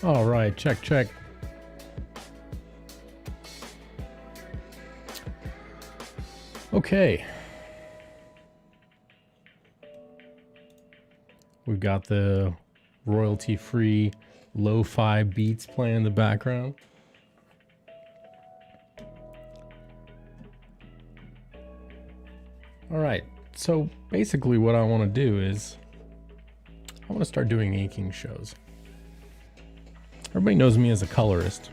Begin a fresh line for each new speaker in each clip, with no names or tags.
All right, check, check. Okay. We've got the royalty-free lo-fi beats playing in the background. All right, so basically what I want to do is I want to start doing inking shows. Everybody knows me as a colorist.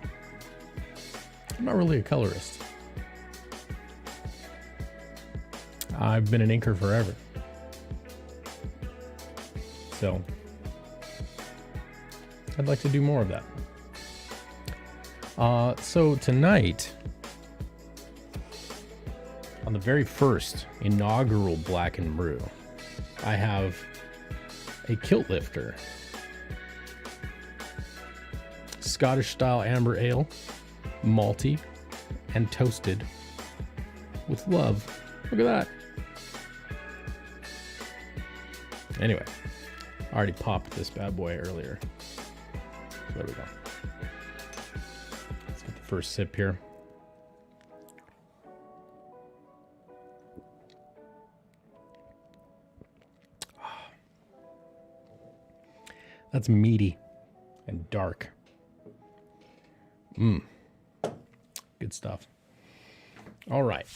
I'm not really a colorist. I've been an inker forever. So I'd like to do more of that. So tonight, on the very first inaugural Black and Brew, I have a Kilt Lifter Scottish style amber ale, malty and toasted with love. Look at that. Anyway, I already popped this bad boy earlier. So there we go. Let's get the first sip here. That's meaty and dark. Good stuff. All right.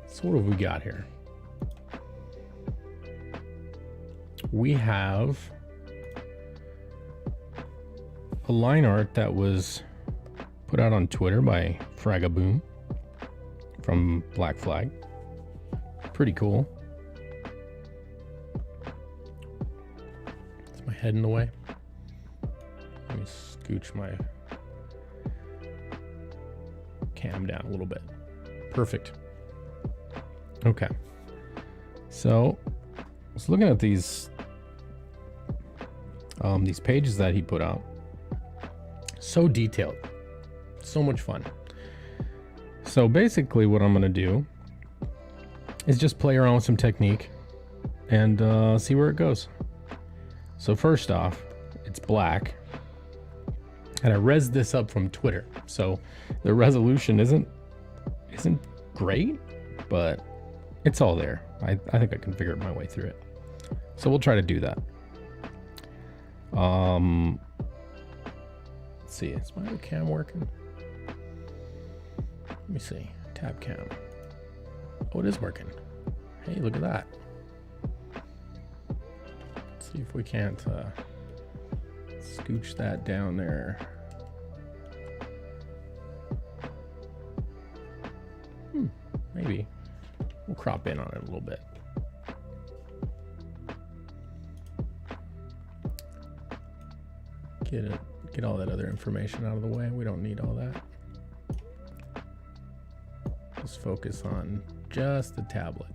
So what have we got here? We have a line art that was put out on Twitter by Fragaboom from Black Flag. Pretty cool. Is my head in the way? Let me scooch my cam down a little bit. Perfect. Okay. So I was looking at these pages that he put out. So detailed. So much fun. So basically what I'm going to do is just play around with some technique and see where it goes. So first off, it's black. And I rezzed this up from Twitter. So the resolution isn't great, but it's all there. I think I can figure my way through it. So we'll try to do that. Let's see, is my other cam working? Let me see. Tab cam. Oh, it is working. Hey, look at that. Let's see if we can't scooch that down there. Maybe. We'll crop in on it a little bit. Get all that other information out of the way. We don't need all that. Just focus on just the tablet.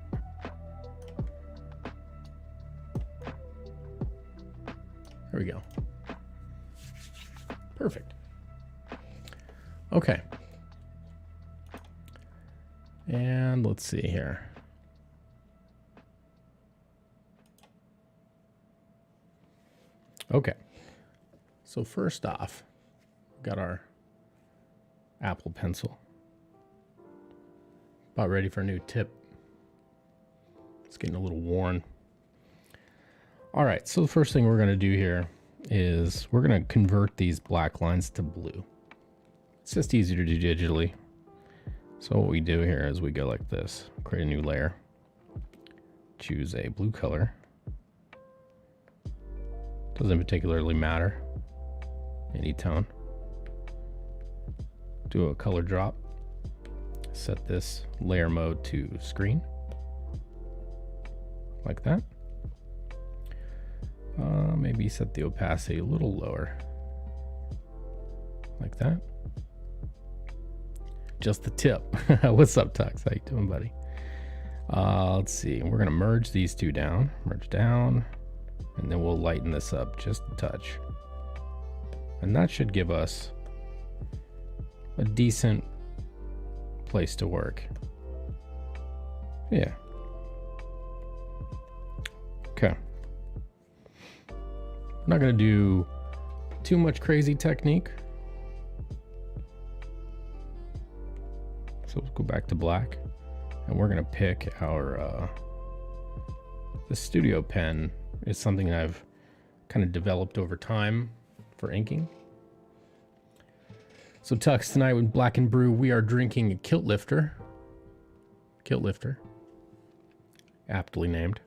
There we go. Perfect. Okay. And let's see here. Okay. So first off, we've got our Apple Pencil. About ready for a new tip. It's getting a little worn. All right, so the first thing we're going to do here is we're going to convert these black lines to blue. It's just easier to do digitally. So what we do here is we go like this, create a new layer, choose a blue color. Doesn't particularly matter, any tone. Do a color drop, set this layer mode to screen, like that. Maybe set the opacity a little lower, like that. Just the tip. What's up, Tux? How you doing, buddy? Let's see. We're gonna merge these two down, merge down, and then we'll lighten this up just a touch. And that should give us a decent place to work. Yeah. Okay. I'm not going to do too much crazy technique. So let's go back to black, and we're going to pick our the studio pen is something that I've kind of developed over time for inking. So Tux, tonight with Black and Brew, we are drinking a Kilt Lifter. Kilt Lifter. Aptly named.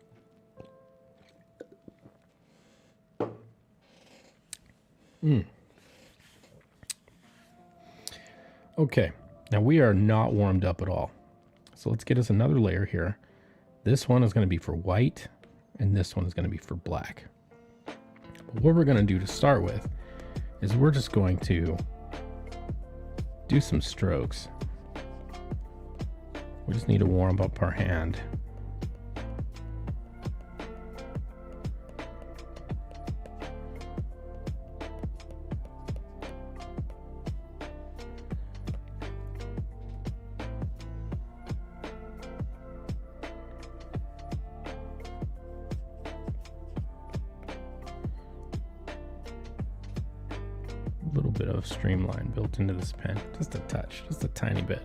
Okay, now we are not warmed up at all. So let's get us another layer here. This one is going to be for white, and this one is going to be for black. But what we're going to do to start with is we're just going to do some strokes. We just need to warm up our hand. A little bit of streamline built into this pen, just a touch, just a tiny bit.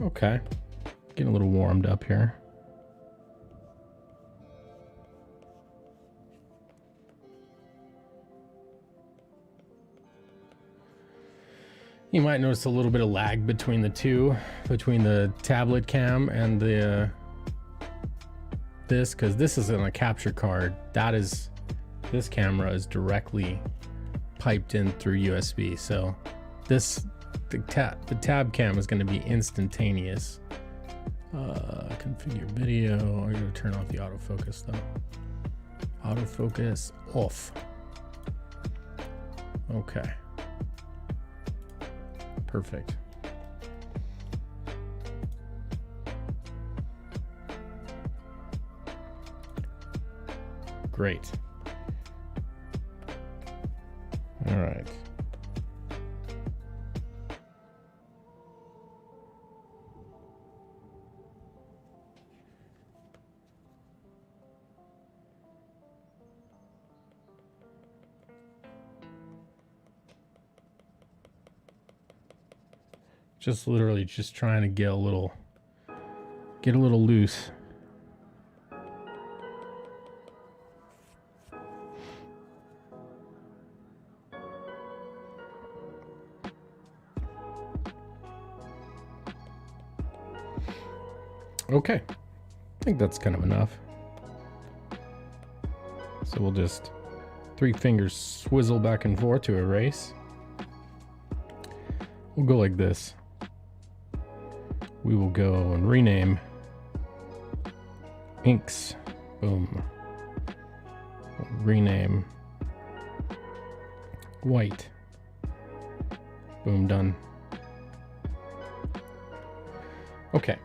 Okay, getting a little warmed up here. You might notice a little bit of lag between the two, between the tablet cam and the this, because this is on a capture card. This camera is directly piped in through USB, so the tab cam is going to be instantaneous. Configure video. I'm going to turn off the autofocus though. Autofocus off. Okay. Perfect. Great. All right. Just literally just trying to get a little loose. Okay, I think that's kind of enough. So we'll just 3 fingers swizzle back and forth to erase. We'll go like this. We will go and rename inks. Boom. Rename white. Boom, done. Okay.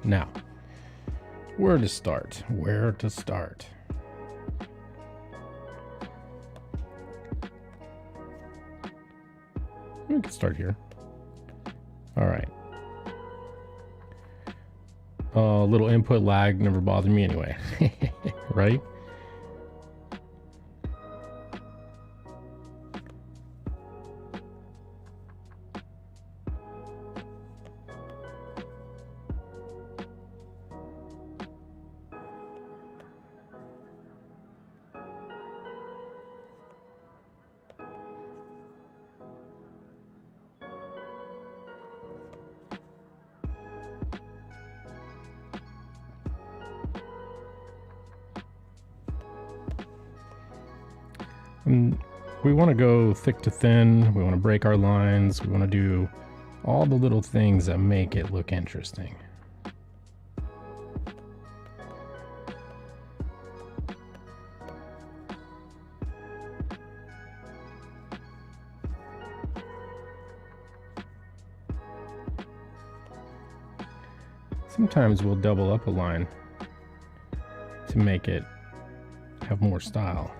Now, where to start? Where to start? We can start here. All right. A little input lag never bothered me anyway, right? And we want to go thick to thin. We want to break our lines. We want to do all the little things that make it look interesting. Sometimes we'll double up a line to make it have more style.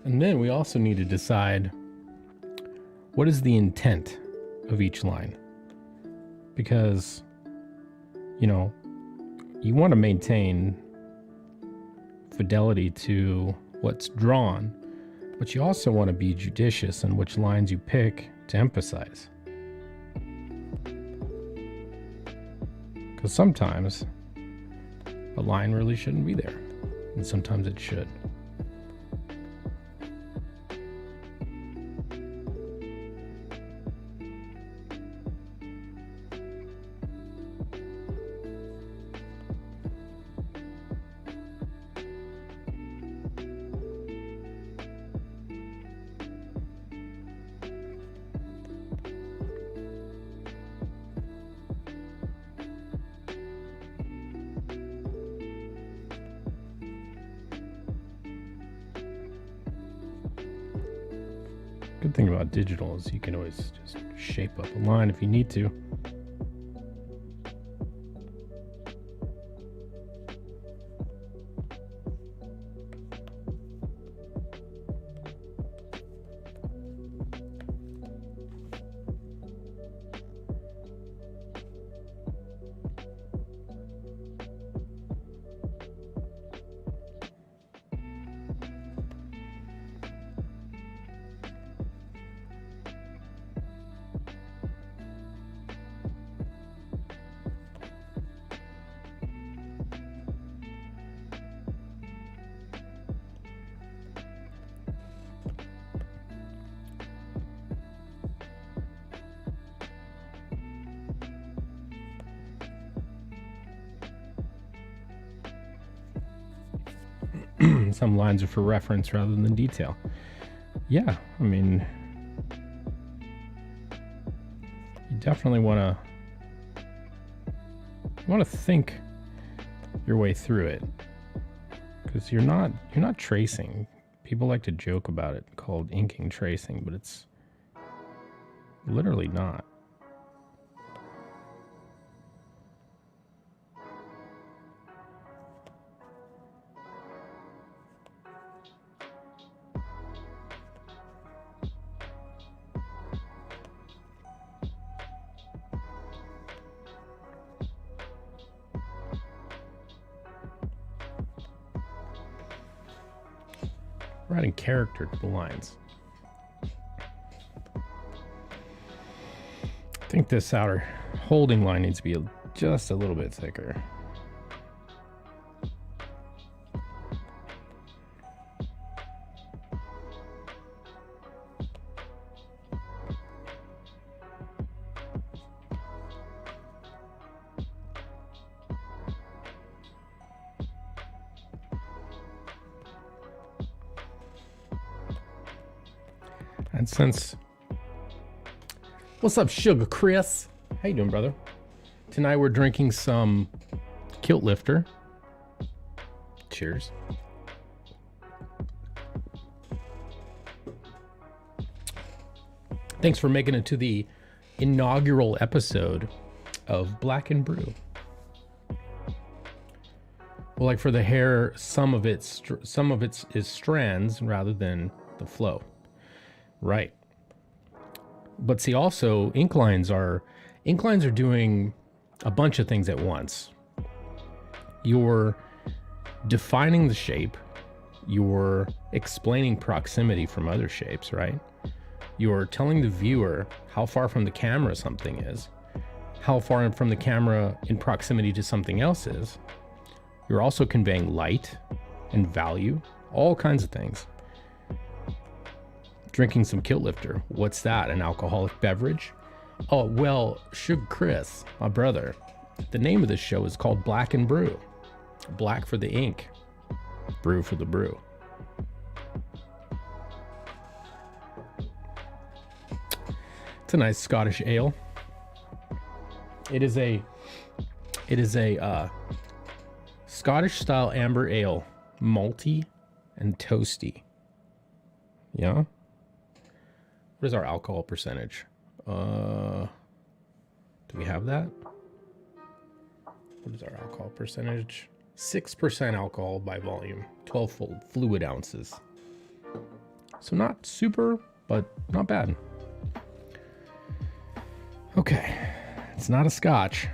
And then we also need to decide what is the intent of each line. Because, you know, you want to maintain fidelity to what's drawn, but you also want to be judicious in which lines you pick to emphasize. Because sometimes a line really shouldn't be there, and sometimes it should. Good thing about digital is you can always just shape up a line if you need to. Some lines are for reference rather than detail. Yeah, I mean, you definitely want to think your way through it, because you're not tracing. People like to joke about it called inking tracing, but it's literally not. Adding character to the lines. I think this outer holding line needs to be just a little bit thicker. And since, what's up, Sugar Chris? How you doing, brother? Tonight we're drinking some Kilt Lifter. Cheers. Thanks for making it to the inaugural episode of Black and Brew. Well, like for the hair, some of it is strands rather than the flow. Right. But see, also ink lines are doing a bunch of things at once. You're defining the shape, you're explaining proximity from other shapes, right? You're telling the viewer how far from the camera something is, how far from the camera in proximity to something else is. You're also conveying light and value, all kinds of things. Drinking some Kilt Lifter. What's that? An alcoholic beverage? Oh, well, Sugar Chris, my brother, the name of this show is called Black and Brew. Black for the ink, brew for the brew. It's a nice Scottish ale. It is a It is a Scottish style amber ale, malty and toasty. Yeah. What is our alcohol percentage? Do we have that? What is our alcohol percentage? 6% alcohol by volume, 12 fluid ounces. So not super, but not bad. Okay, it's not a scotch.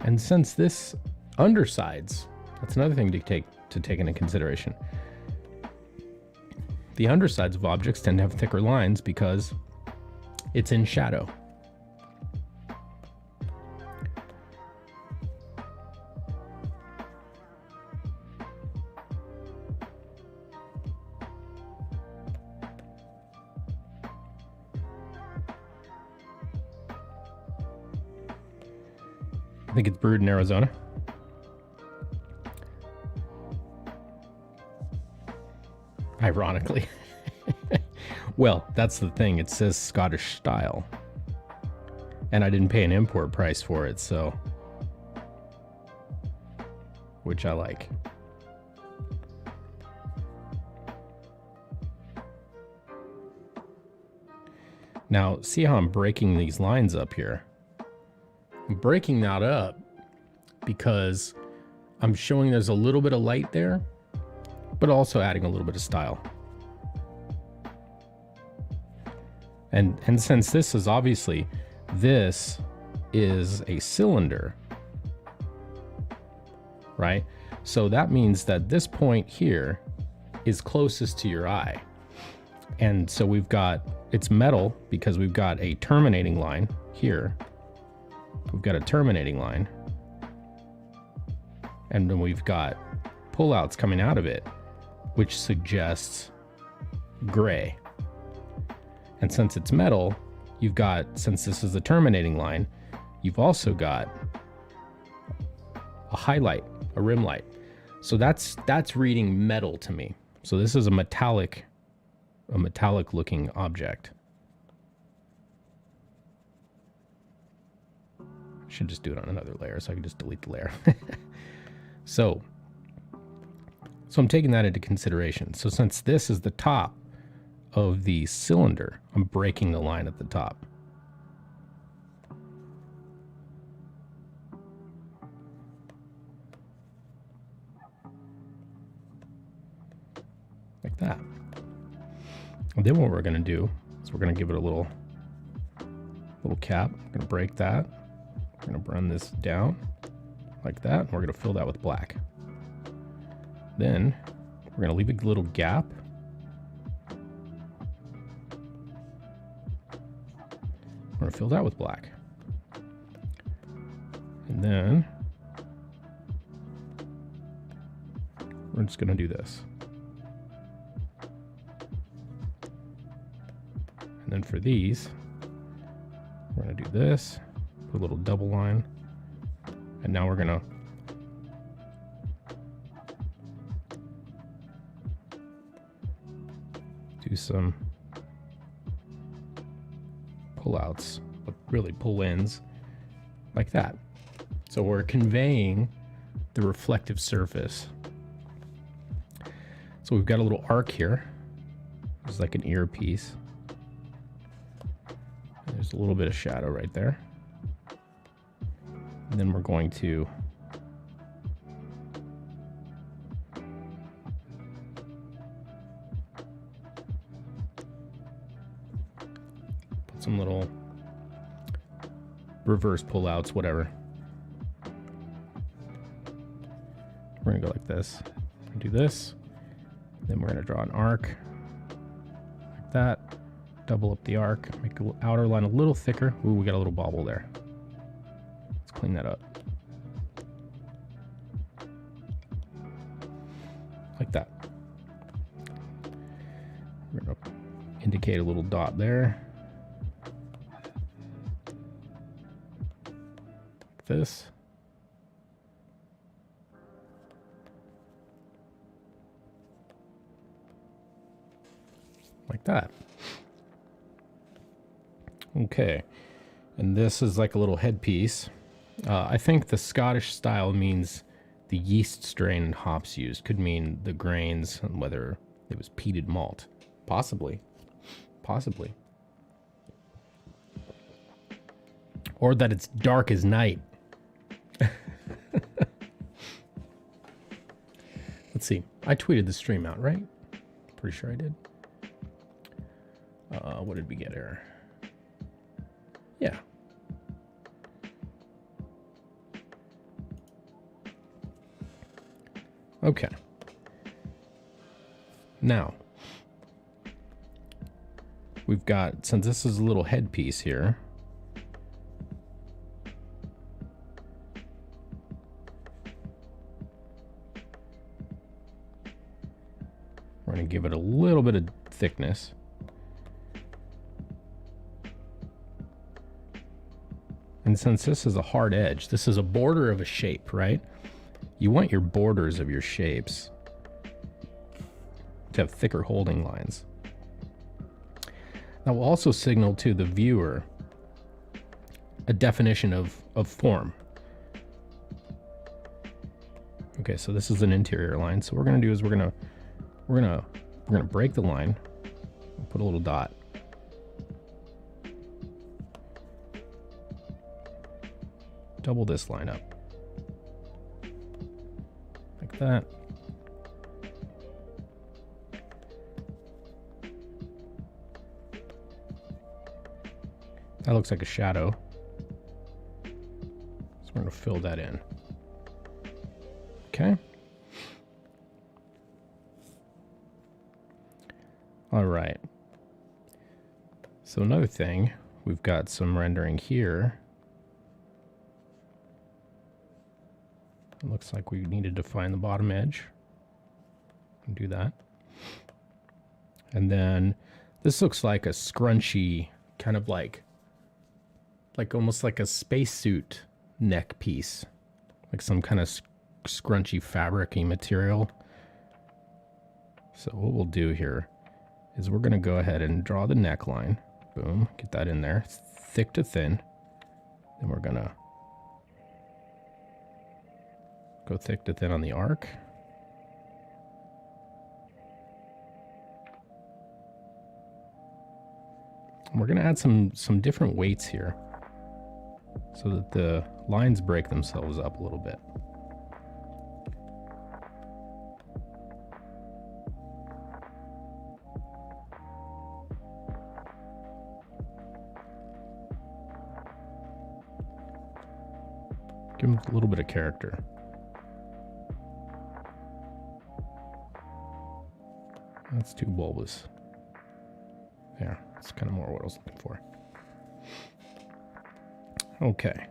And since this undersides, that's another thing to take into consideration. The undersides of objects tend to have thicker lines because it's in shadow. I think it's brewed in Arizona. Ironically. Well, that's the thing. It says Scottish style. And I didn't pay an import price for it, so. Which I like. Now, see how I'm breaking these lines up here? I'm breaking that up because I'm showing there's a little bit of light there, but also adding a little bit of style. And since this is obviously, this is a cylinder, right? So that means that this point here is closest to your eye. And so we've got, it's metal because we've got a terminating line here. We've got a terminating line. And then we've got pullouts coming out of it, which suggests gray. And since it's metal, you've got, since this is the terminating line, you've also got a highlight, a rim light. So that's reading metal to me. So this is a metallic looking object. I should just do it on another layer so I can just delete the layer. So I'm taking that into consideration. So since this is the top of the cylinder, I'm breaking the line at the top. Like that. And then what we're going to do is we're going to give it a little cap. We're going to break that. We're going to run this down like that. And we're going to fill that with black. Then we're going to leave a little gap. We're going to fill that with black. And then we're just going to do this. And then for these, we're going to do this, put a little double line, and now we're going to do some pullouts, but really pull-ins like that. So we're conveying the reflective surface. So we've got a little arc here. It's like an earpiece. There's a little bit of shadow right there. And then we're going to put some little reverse pullouts, whatever. We're gonna go like this. Do this. Then we're gonna draw an arc like that. Double up the arc, make the outer line a little thicker. Ooh, we got a little bobble there. Let's clean that up. Like that. We're gonna indicate a little dot there. Like this. like that. Okay, and this is like a little headpiece. I think the Scottish style means the yeast strain and hops used. Could mean the grains and whether it was peated malt. Possibly. Possibly. Or that it's dark as night. Let's see. I tweeted the stream out, right? Pretty sure I did. What did we get here? Yeah. Okay. Now, we've got, since this is a little headpiece here, we're going to give it a little bit of thickness. And since this is a hard edge, this is a border of a shape, right? You want your borders of your shapes to have thicker holding lines. That will also signal to the viewer a definition of form. Okay, so this is an interior line. So what we're gonna do is we're gonna break the line, put a little dot. Double this line up. Like that. That looks like a shadow. So we're going to fill that in. Okay. All right. So another thing, we've got some rendering here. It looks like we need to define the bottom edge. Do that. And then this looks like a scrunchy, kind of like almost like a spacesuit neck piece, like some kind of scrunchy fabric-y material. So what we'll do here is we're going to go ahead and draw the neckline. Boom, get that in there. It's thick to thin. Then we're going to go thick to thin on the arc. And we're going to add some different weights here so that the lines break themselves up a little bit. Give them a little bit of character. That's too bulbous. There, that's kind of more what I was looking for. Okay.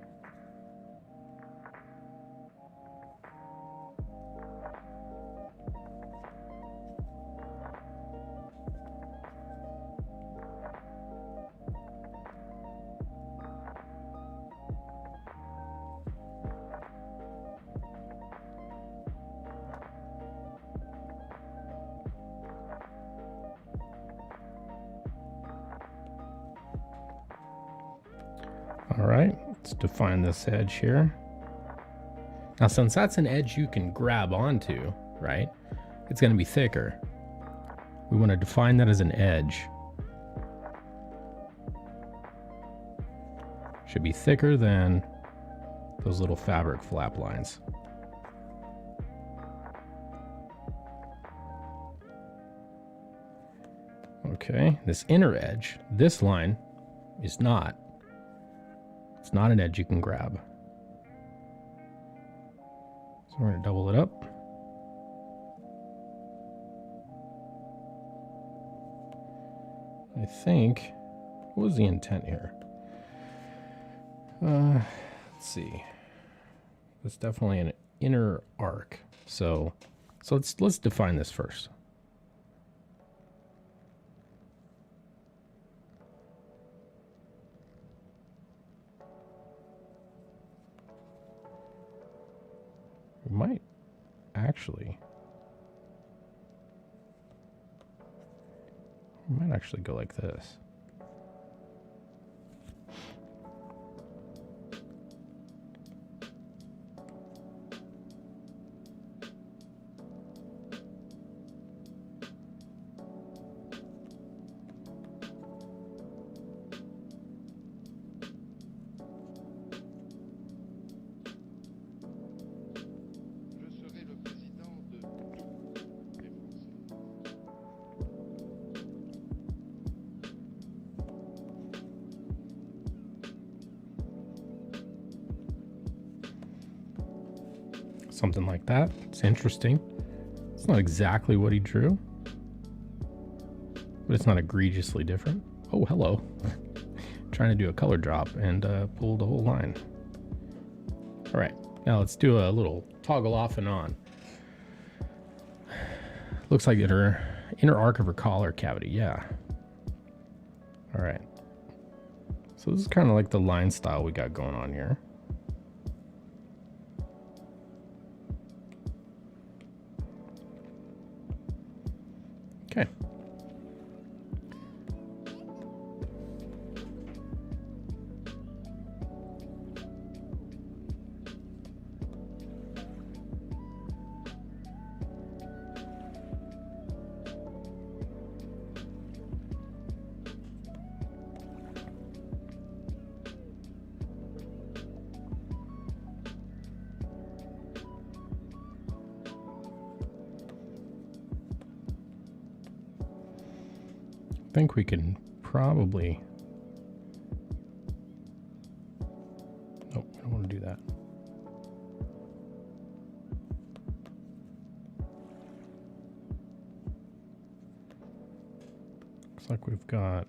All right, let's define this edge here. Now, since that's an edge you can grab onto, right, it's going to be thicker. We want to define that as an edge. Should be thicker than those little fabric flap lines. Okay, this inner edge, this line is not. It's not an edge you can grab. So we're going to double it up. I think, what was the intent here? Let's see. It's definitely an inner arc. So let's define this first. We might actually. I might actually go like this. Something like that. It's interesting. It's not exactly what he drew, but it's not egregiously different. Oh, hello. Trying to do a color drop and pull the whole line. All right, now let's do a little toggle off and on. Looks like inner arc of her collar cavity, yeah. All right. So this is kind of like the line style we got going on here. Okay. I think we can probably... Nope, I don't want to do that. Looks like we've got...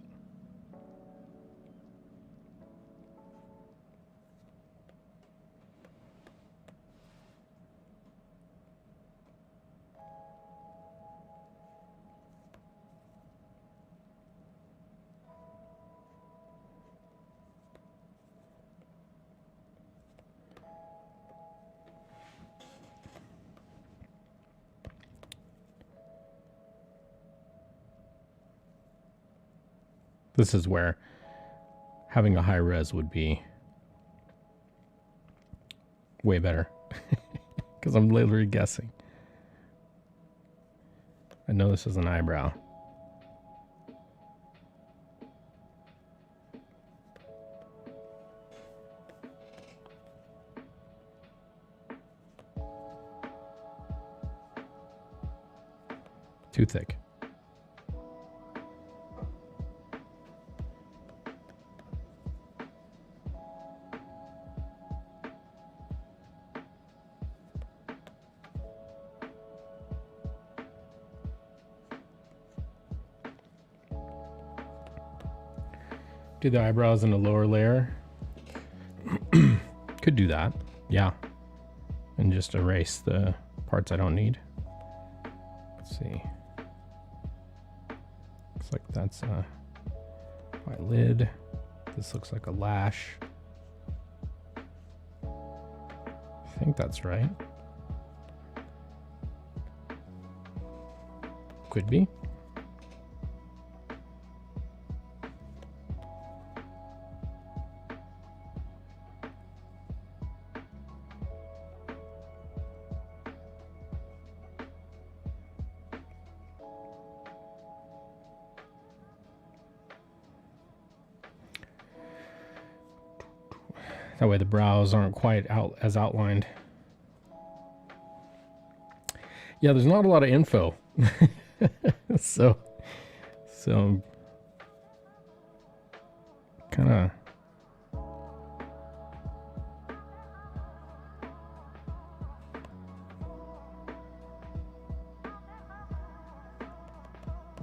This is where having a high res would be way better because I'm literally guessing. I know this is an eyebrow. Too thick. Do the eyebrows in a lower layer. Could do that, yeah. And just erase the parts I don't need. Let's see. Looks like that's a eyelid. This looks like a lash. I think that's right. Could be. That way the brows aren't quite as outlined. Yeah, there's not a lot of info. so kind of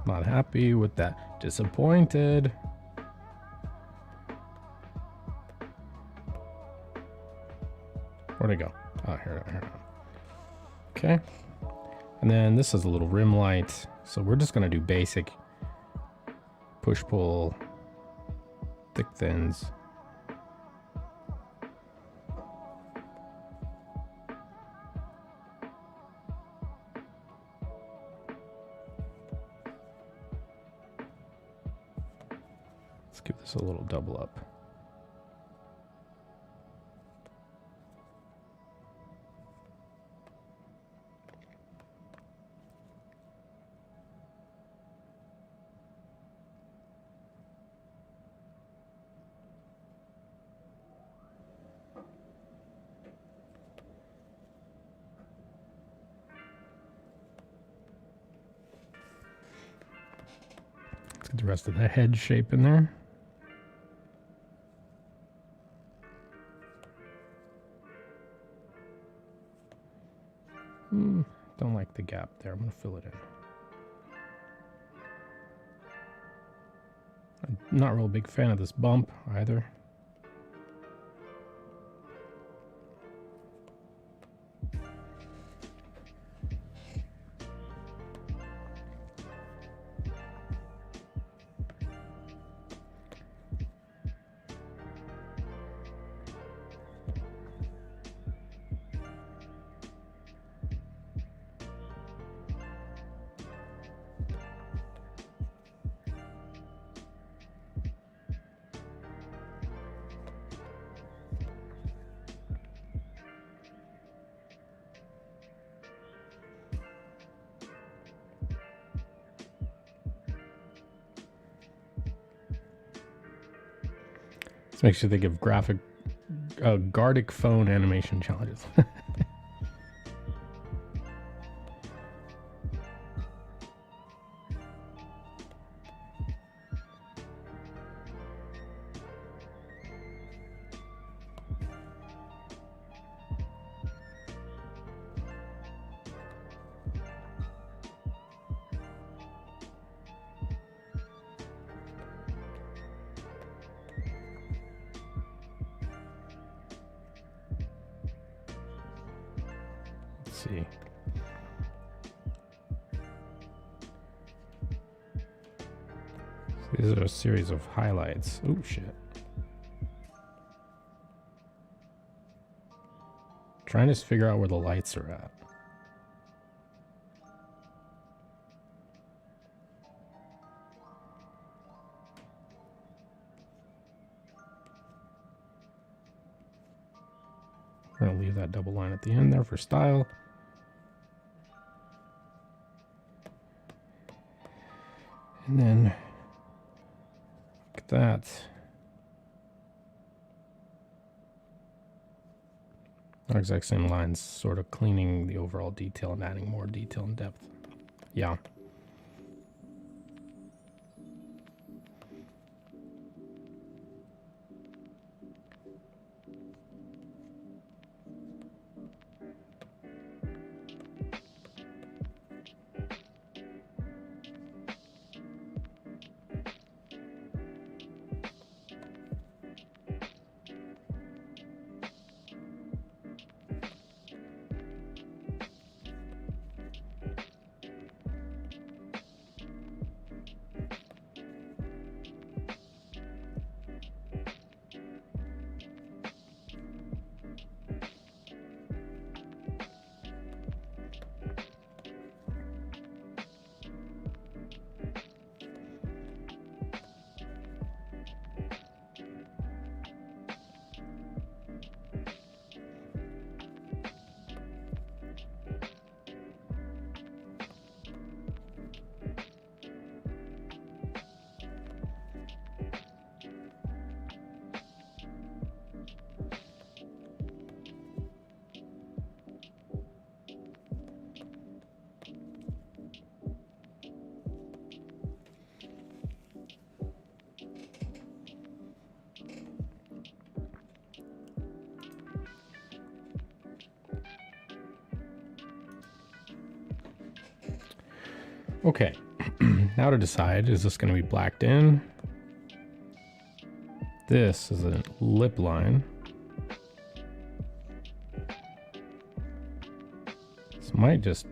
not happy with that. Disappointed. Where'd it go? Oh, here. Okay. And then this is a little rim light. So we're just going to do basic push pull, thick thins. Let's give this a little double up. Let's get the rest of the head shape in there. Don't like the gap there. I'm going to fill it in. I'm not a real big fan of this bump either. This makes you think of Gardic phone animation challenges. See. So these are a series of highlights. Oh shit. Trying to figure out where the lights are at. I'm gonna leave that double line at the end there for style. And then, look at that. Our exact same lines, sort of cleaning the overall detail and adding more detail and depth. Yeah. Okay, now to decide, is this going to be blacked in? This is a lip line. This might just,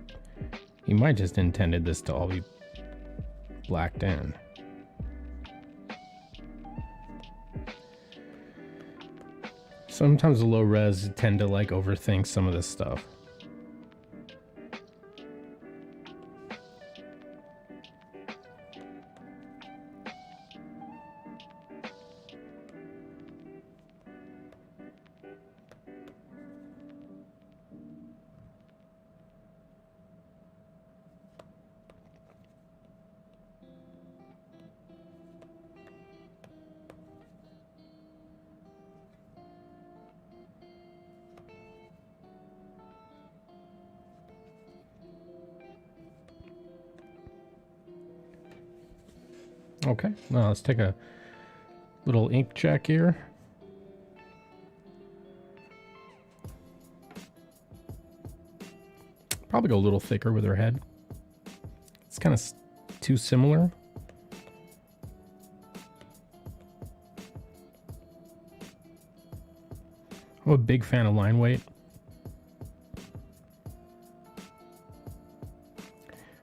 he might just intended this to all be blacked in. Sometimes the low res tend to like overthink some of this stuff. Okay, now let's take a little ink check here. Probably go a little thicker with her head. It's kind of too similar. I'm a big fan of line weight.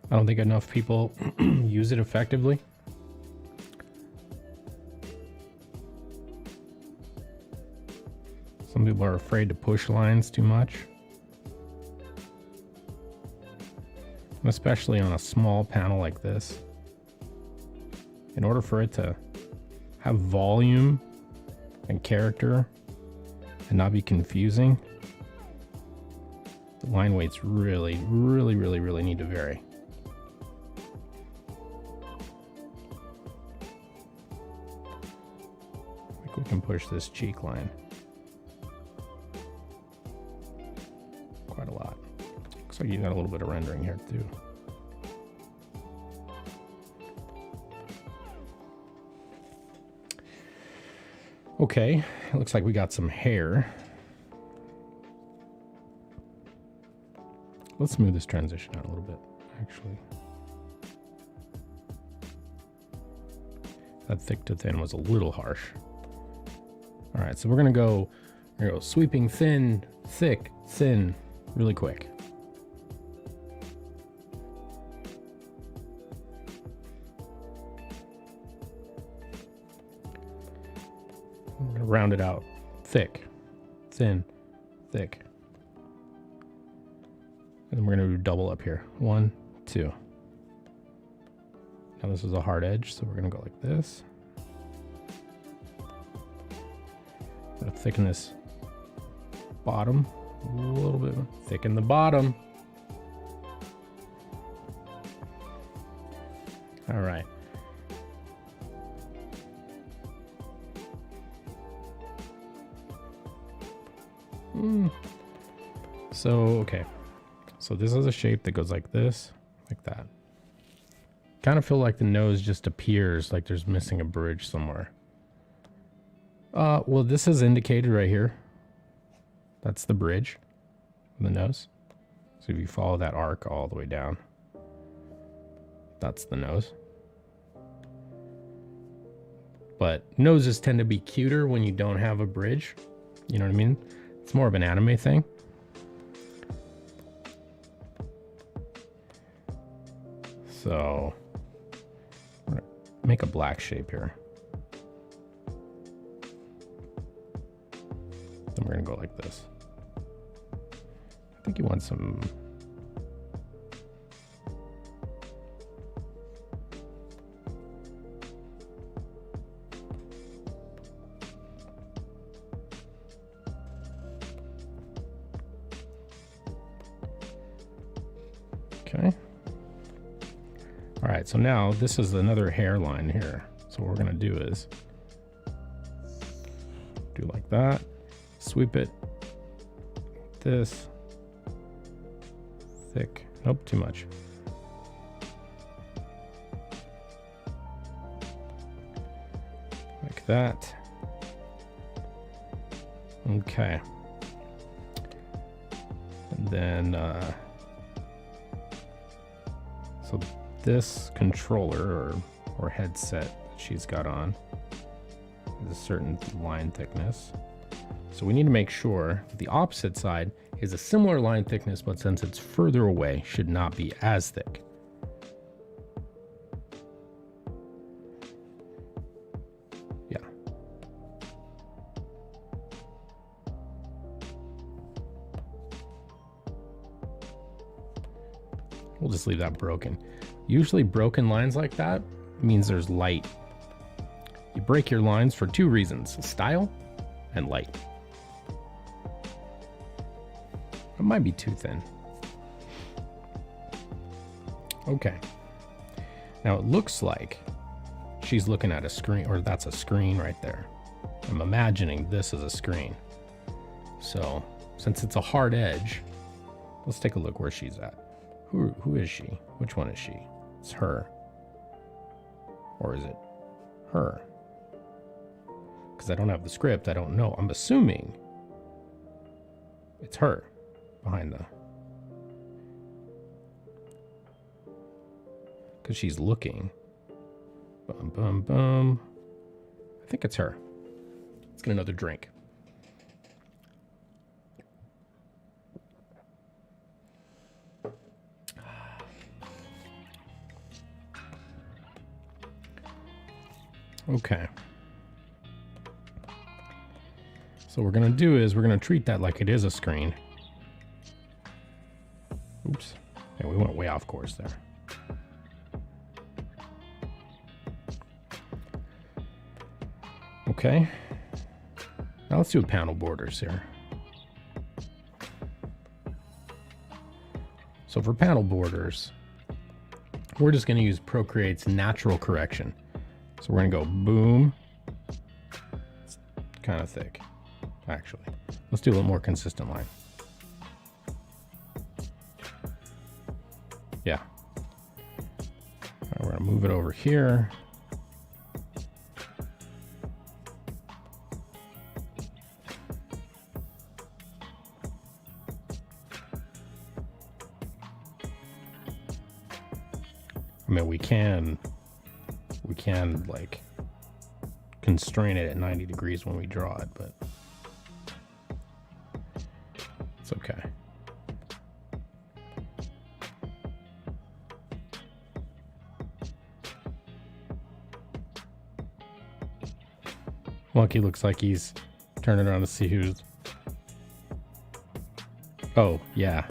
I don't think enough people use it effectively. Some people are afraid to push lines too much. Especially on a small panel like this. In order for it to have volume and character and not be confusing, the line weights really need to vary. I think we can push this cheek line quite a lot. Looks like you got a little bit of rendering here too. Okay, it looks like we got some hair. Let's smooth this transition out a little bit, actually. That thick to thin was a little harsh. All right, so we're gonna go sweeping thin, thick, thin, really quick. We're gonna round it out. Thick, thin, thick. And then we're gonna do double up here. 1, 2. Now this is a hard edge, so we're gonna go like this. Gonna thicken this bottom a little bit. Thicken the bottom. All right. So, okay. So this is a shape that goes like this, like that. Kind of feel like the nose just appears like there's missing a bridge somewhere. Well, this is indicated right here. That's the bridge of the nose. So if you follow that arc all the way down, that's the nose. But noses tend to be cuter when you don't have a bridge. You know what I mean? It's more of an anime thing. So, I'm gonna make a black shape here. Then we're gonna go like this. I think you want some. Okay. All right, so now this is another hairline here. So what we're gonna do is do like that, sweep it, this, thick, nope, too much. Like that. Okay. And then, so this controller or headset that she's got on is a certain line thickness. So we need to make sure that the opposite side is a similar line thickness, but since it's further away, should not be as thick. Yeah. We'll just leave that broken. Usually broken lines like that means there's light. You break your lines for two reasons: style and light. It might be too thin. Okay. Now it looks like she's looking at a screen, or that's a screen right there. I'm imagining this is a screen. So since it's a hard edge, let's take a look where she's at. Who is she? Which one is she? It's her. Or is it her. Because I don't have the script, I don't know. I'm assuming it's her behind the... Because she's looking. Bum, bum, bum. I think it's her. Let's get another drink. Okay. So what we're going to do is we're going to treat that like it is a screen. Oops. Yeah, we went way off course there. Okay. Now let's do panel borders here. So for panel borders, we're just going to use Procreate's natural correction. So we're going to go boom. It's kind of thick, actually. Let's do a little more consistent line. Yeah. All right, we're going to move it over here. I mean, we can like constrain it at 90 degrees when we draw it, but it's okay. Monkey looks like he's turning around to see who's... Oh, yeah.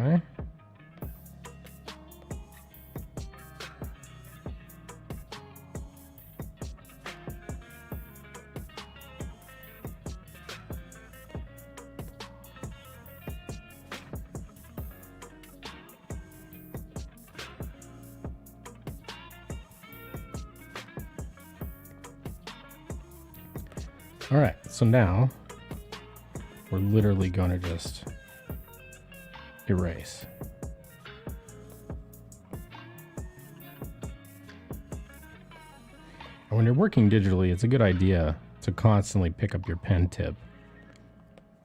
Okay. All right, so now we're literally going to just erase. And when you're working digitally, it's a good idea to constantly pick up your pen tip.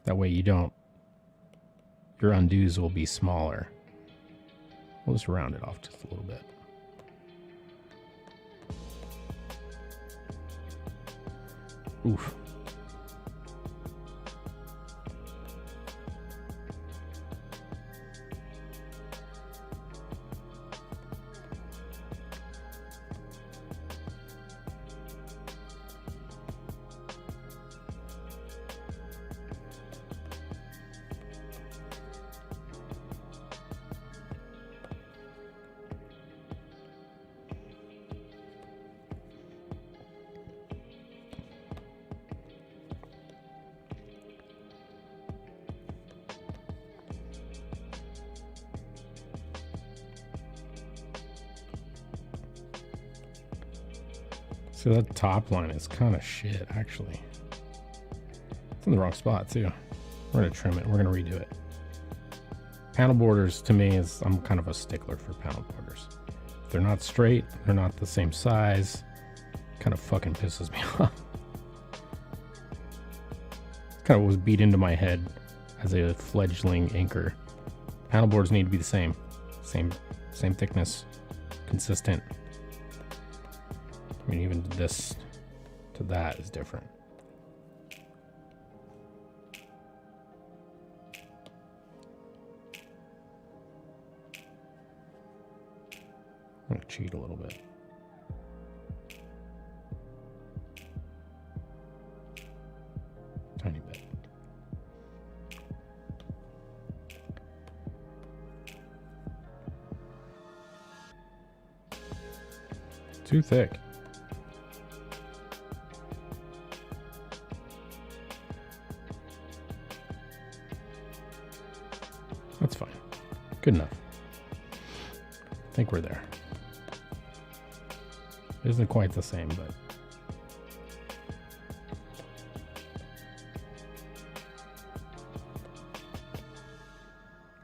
That way your undos will be smaller. We'll just round it off just a little bit. Oof. So that top line is kind of shit, actually. It's in the wrong spot, too. We're going to trim it. We're going to redo it. Panel borders, to me, I'm kind of a stickler for panel borders. If they're not straight, they're not the same size, kind of fucking pisses me off. Kind of was beat into my head as a fledgling inker. Panel boards need to be the same. Same thickness, consistent. I mean, even this to that is different. I'm gonna cheat a little bit. Tiny bit. Too thick. That's fine. Good enough. I think we're there. It isn't quite the same, but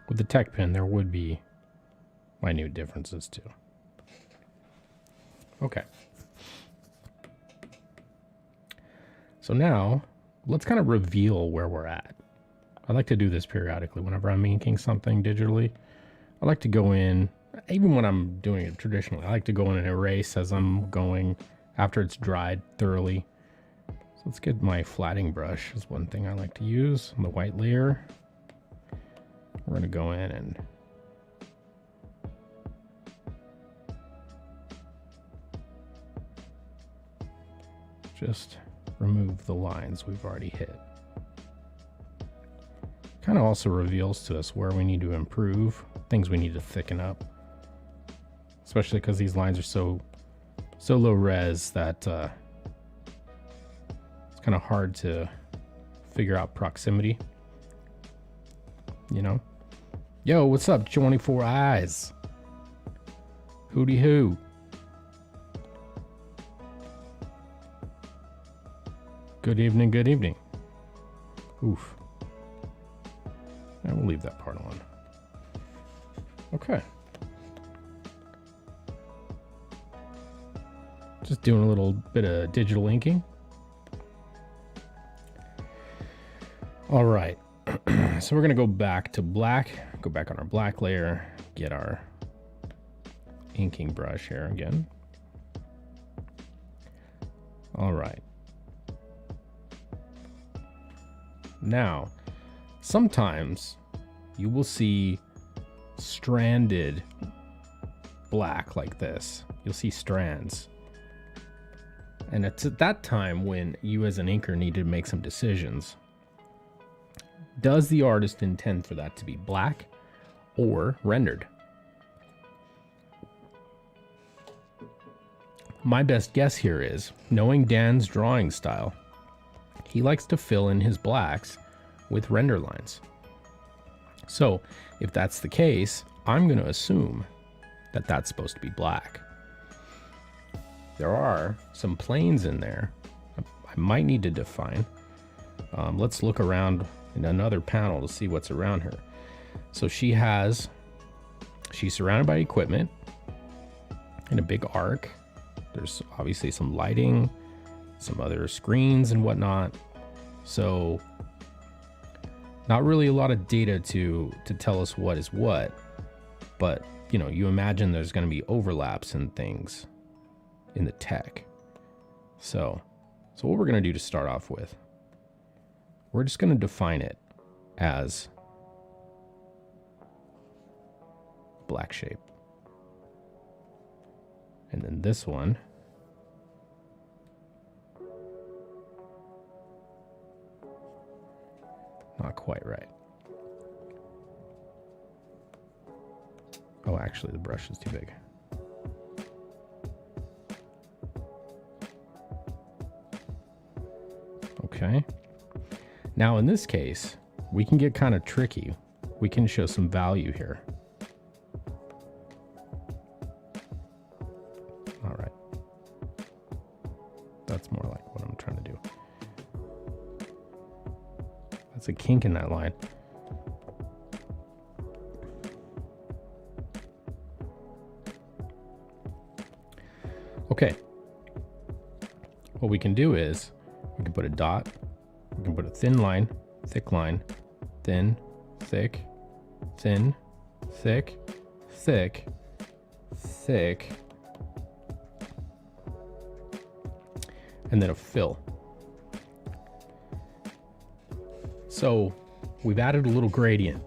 with the tech pin, there would be minute differences too. Okay. So now, let's kind of reveal where we're at. I like to do this periodically whenever I'm inking something digitally. I like to go in, even when I'm doing it traditionally, I like to go in and erase as I'm going after it's dried thoroughly. So let's get my flatting brush is one thing I like to use on the white layer. We're going to go in and just remove the lines we've already hit. Kind of also reveals to us where we need to improve, things we need to thicken up, especially because these lines are so low res that it's kind of hard to figure out proximity, you know. Yo, what's up, 24 eyes? Hooty hoo. Good evening, good evening. Oof. Yeah, we'll leave that part on. Okay. Just doing a little bit of digital inking. All right. So we're going to go back to black, go back on our black layer, get our inking brush here again. All right. Now, sometimes you will see stranded black like this. You'll see strands. And it's at that time when you as an inker need to make some decisions. Does the artist intend for that to be black or rendered? My best guess here is, knowing Dan's drawing style, he likes to fill in his blacks with render lines. So if that's the case, I'm going to assume that that's supposed to be black. There are some planes in there I might need to define. Let's look around in another panel to see what's around her. So she's surrounded by equipment in a big arc. There's obviously some lighting, some other screens and whatnot. So not really a lot of data to tell us what is what, but you know, you imagine there's going to be overlaps and things in the tech. So what we're going to do to start off with, we're just going to define it as black shape. And then this one, not quite right. Oh, actually the brush is too big. Okay. Now in this case, we can get kind of tricky. We can show some value here. All right. That's more like what I'm trying to do. That's a kink in that line. Okay. What we can do is we can put a dot, we can put a thin line, thick line, thin, thick, thin, thick, thick, thick, and then a fill. So we've added a little gradient,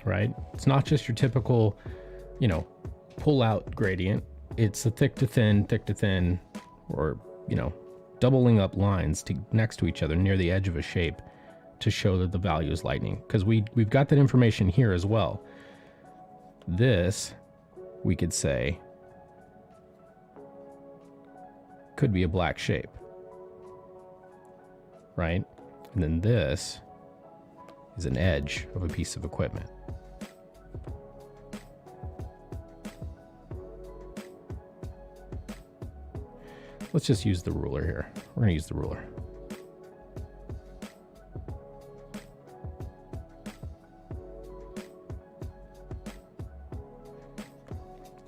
right? It's not just your typical, you know, pull out gradient. It's a thick to thin, or, you know, doubling up lines next to each other near the edge of a shape to show that the value is lightning. Because we've got that information here as well. This, we could say, could be a black shape, right? And then this is an edge of a piece of equipment. Let's just use the ruler here. We're going to use the ruler.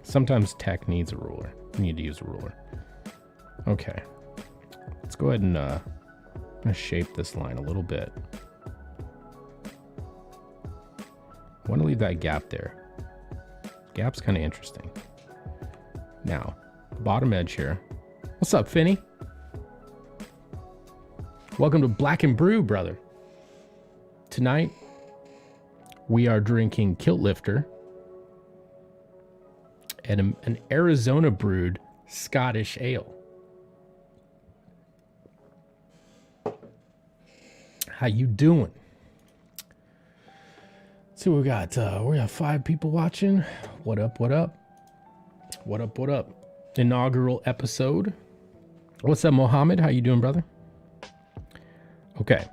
Sometimes tech needs a ruler. You need to use a ruler. Okay. Let's go ahead and I'm gonna shape this line a little bit. I want to leave that gap there. Gap's kind of interesting. Now, bottom edge here. What's up, Finny? Welcome to Black and Brew, brother. Tonight, we are drinking Kilt Lifter and an Arizona brewed Scottish ale. How you doing? Let's see what we got. We got 5 people watching. What up, what up? What up, what up? Inaugural episode. What's up, Mohammed? How you doing, brother? Okay.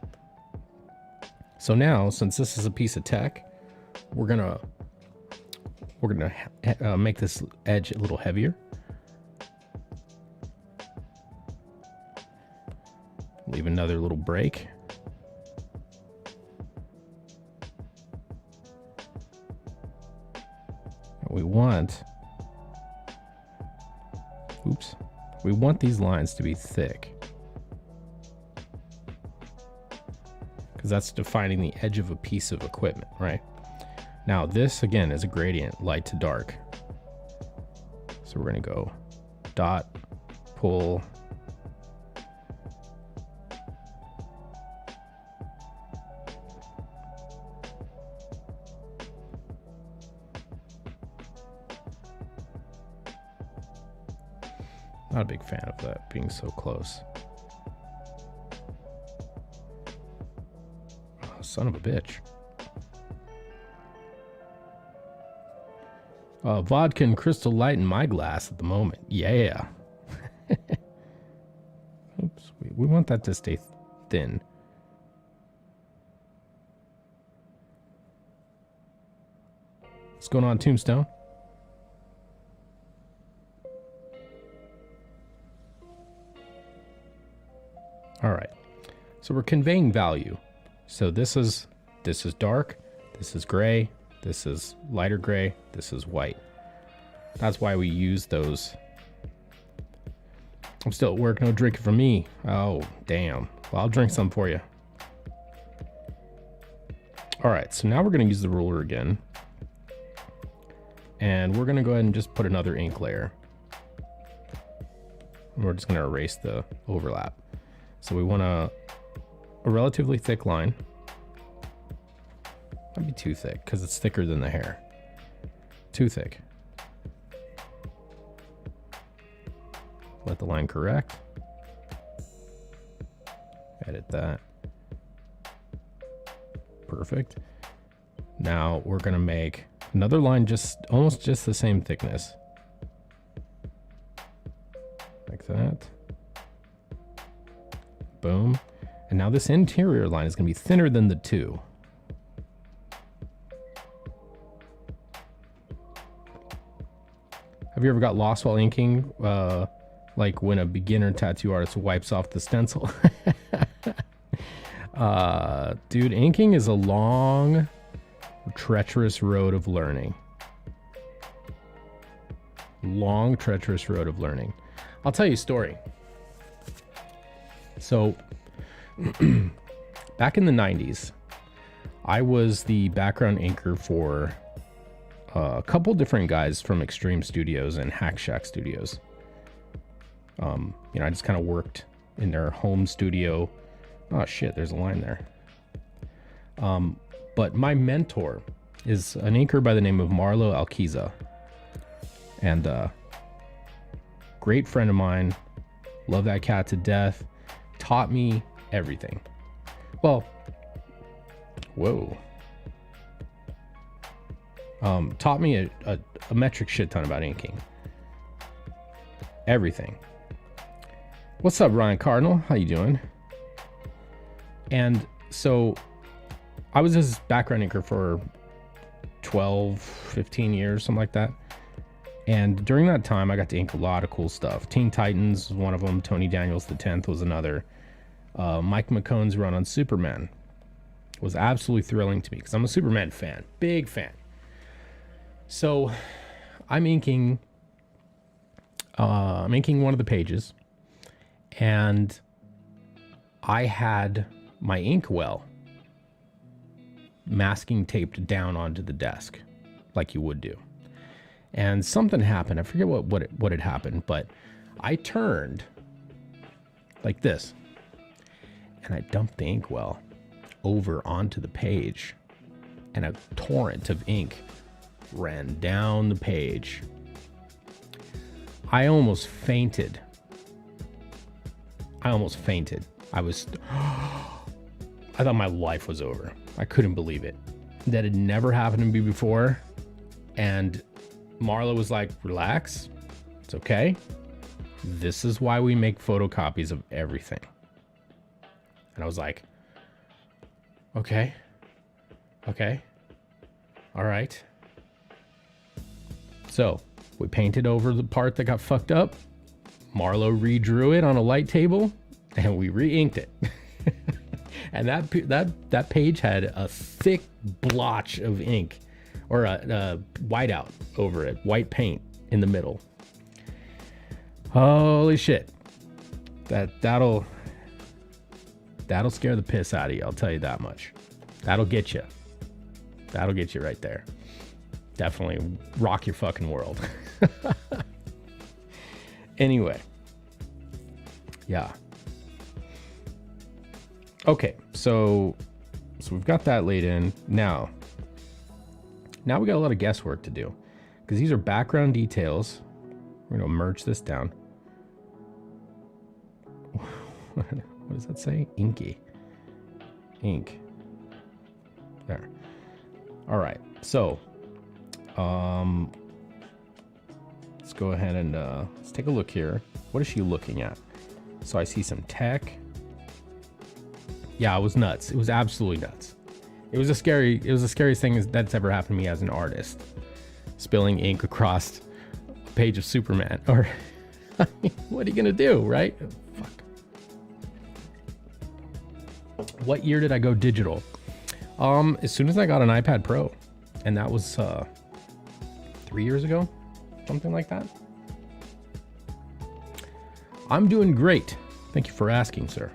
So now, since this is a piece of tech, we're gonna make this edge a little heavier. Leave another little break. We want these lines to be thick, because that's defining the edge of a piece of equipment, right? Now this again is a gradient, light to dark. So we're gonna go dot, pull, not a big fan of that being so close. Oh, son of a bitch. Vodka and Crystal Light in my glass at the moment. Yeah. Oops. We want that to stay thin. What's going on, Tombstone? All right. So we're conveying value. So this is dark, this is gray, this is lighter gray, this is white. That's why we use those. I'm still at work, no drinking for me. Oh, damn. Well, I'll drink some for you. All right, so now we're gonna use the ruler again. And we're gonna go ahead and just put another ink layer. And we're just gonna erase the overlap. So we want a relatively thick line. Might be too thick because it's thicker than the hair. Too thick. Let the line correct. Edit that. Perfect. Now we're gonna make another line almost just the same thickness. Like that. Boom. And now this interior line is gonna be thinner than the two. Have you ever got lost while inking? Like when a beginner tattoo artist wipes off the stencil? Dude, inking is a long, treacherous road of learning. Long, treacherous road of learning. I'll tell you a story. So, back in the 90s, I was the background inker for a couple different guys from Extreme Studios and Hack Shack Studios. I just kind of worked in their home studio. Oh shit, there's a line there. But my mentor is an inker by the name of Marlo Alquiza. And great friend of mine. Love that cat to death. Taught me everything. Well, whoa. Taught me a metric shit ton about inking. Everything. What's up, Ryan Cardinal? How you doing? And so I was his background inker for 12, 15 years, something like that. And during that time, I got to ink a lot of cool stuff. Teen Titans was one of them. Tony Daniels the 10th was another. Mike McCone's run on Superman was absolutely thrilling to me because I'm a Superman fan. Big fan. So I'm inking one of the pages, and I had my inkwell masking taped down onto the desk like you would do. And something happened. I forget what had happened, but I turned like this and I dumped the inkwell over onto the page, and a torrent of ink ran down the page. I almost fainted. I thought my life was over. I couldn't believe it. That had never happened to me before. And Marla was like, relax. It's okay. This is why we make photocopies of everything. And I was like, okay. All right. So we painted over the part that got fucked up. Marlo redrew it on a light table, and we re-inked it. And that page had a thick blotch of ink, or a whiteout over it, white paint in the middle. Holy shit! That'll scare the piss out of you. I'll tell you that much. That'll get you. That'll get you right there. Definitely rock your fucking world. Anyway. Yeah. Okay, so we've got that laid in. Now we got a lot of guesswork to do, because these are background details. We're gonna merge this down. What does that say? Inky. Ink. There. All right, so let's go ahead and let's take a look here. What is she looking at? So I see some tech. Yeah, it was nuts. It was absolutely nuts. It was the scariest thing that's ever happened to me as an artist. Spilling ink across a page of Superman. Or, I mean, what are you gonna do, right? Fuck. What year did I go digital? As soon as I got an iPad Pro, and that was 3 years ago, something like that. I'm doing great. Thank you for asking, sir.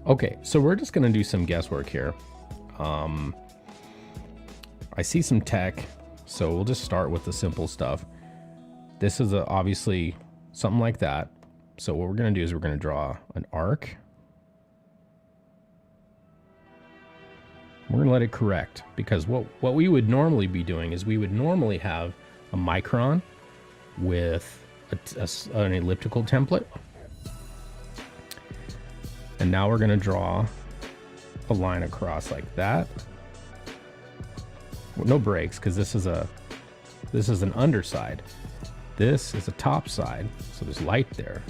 Okay, so we're just gonna do some guesswork here. I see some tech, so we'll just start with the simple stuff. This is obviously something like that. So what we're gonna do is we're gonna draw an arc. We're gonna let it correct, because what we would normally be doing is we would normally have a micron with an elliptical template. And now we're gonna draw a line across like that. Well, no breaks, because this is an underside. This is a top side, so there's light there.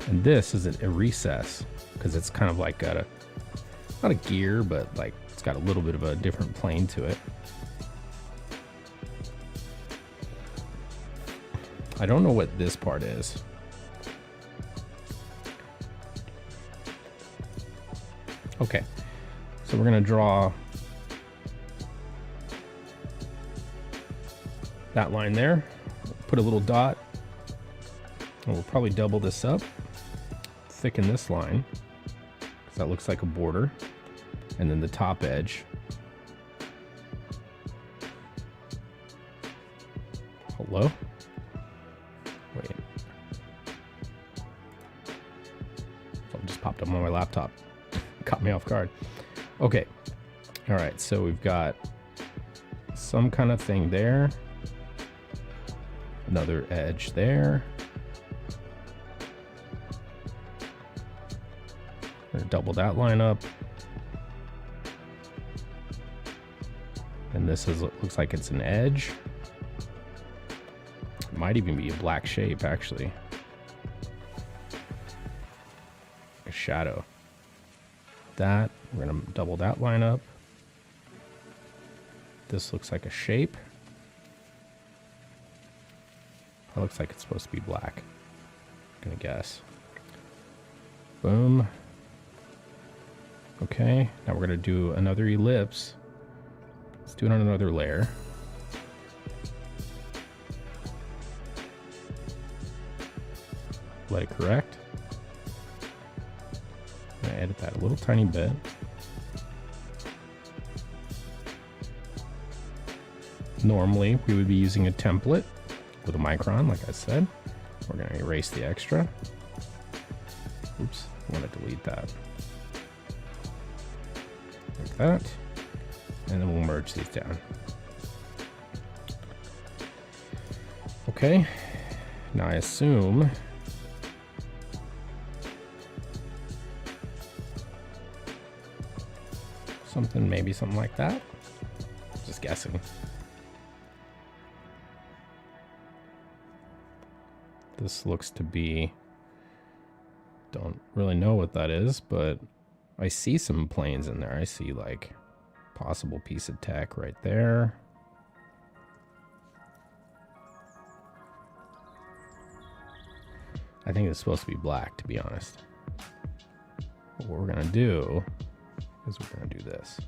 And this is a recess, because it's kind of like got not a gear, but like it's got a little bit of a different plane to it. I don't know what this part is. Okay, so we're gonna draw that line there, put a little dot, and we'll probably double this up, thicken this line, because that looks like a border, and then the top edge. Hello? Wait. Something just popped up on my laptop. Caught me off guard. Okay. All right, so we've got some kind of thing there. Another edge there. We're gonna double that line up. And this looks like it's an edge. It might even be a black shape, actually. A shadow. That, we're gonna double that line up. This looks like a shape. That looks like it's supposed to be black. I'm gonna guess. Boom. Okay, now we're gonna do another ellipse. Let's do it on another layer. let it correct. I'm gonna edit that a little tiny bit. Normally, we would be using a template with a micron, like I said. We're gonna erase the extra. Oops, I want to delete that. Like that. And then we'll merge these down. Okay, now I assume maybe something like that. Just guessing. This looks to be, don't really know what that is, but I see some planes in there. I see like possible piece of tech right there. I think it's supposed to be black, to be honest. But what we're gonna do is we're gonna do this.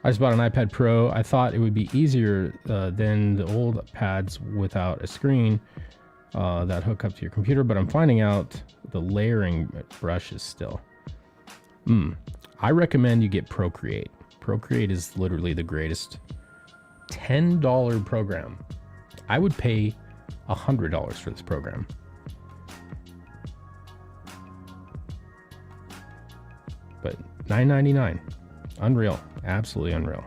I just bought an iPad Pro. I thought it would be easier than the old pads without a screen that hook up to your computer, but I'm finding out the layering brushes still. I recommend you get Procreate. Procreate is literally the greatest $10 program. I would pay $100 for this program. But $9.99. Unreal. Absolutely unreal.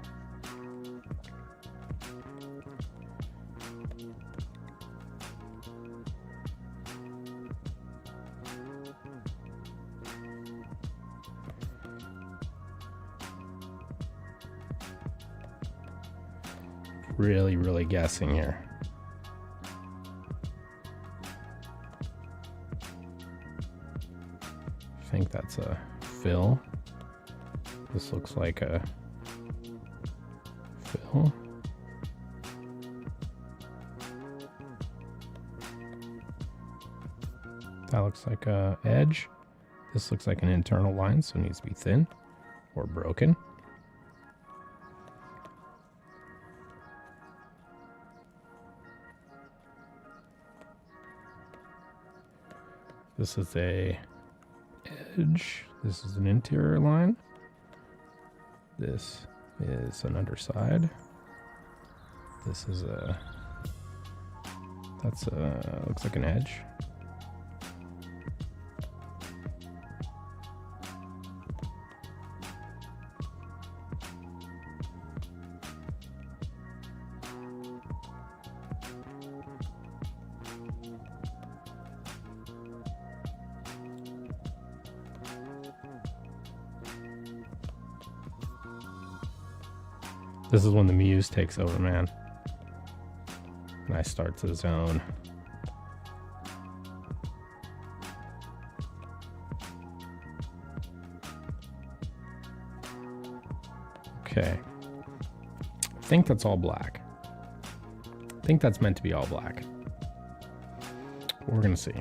Really guessing here. I think that's a fill. This looks like a fill. That looks like a edge. This looks like an internal line, so it needs to be thin or broken. This is a edge. This is an interior line. This is an underside. This is a, looks like an edge. This is when the muse takes over, man. And I start to zone. Okay. I think that's all black. I think that's meant to be all black. We're gonna see.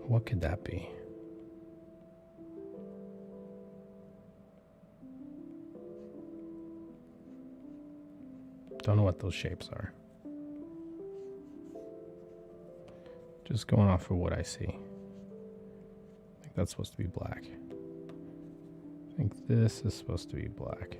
What could that be? Don't know what those shapes are. Just going off of what I see. I think that's supposed to be black. I think this is supposed to be black.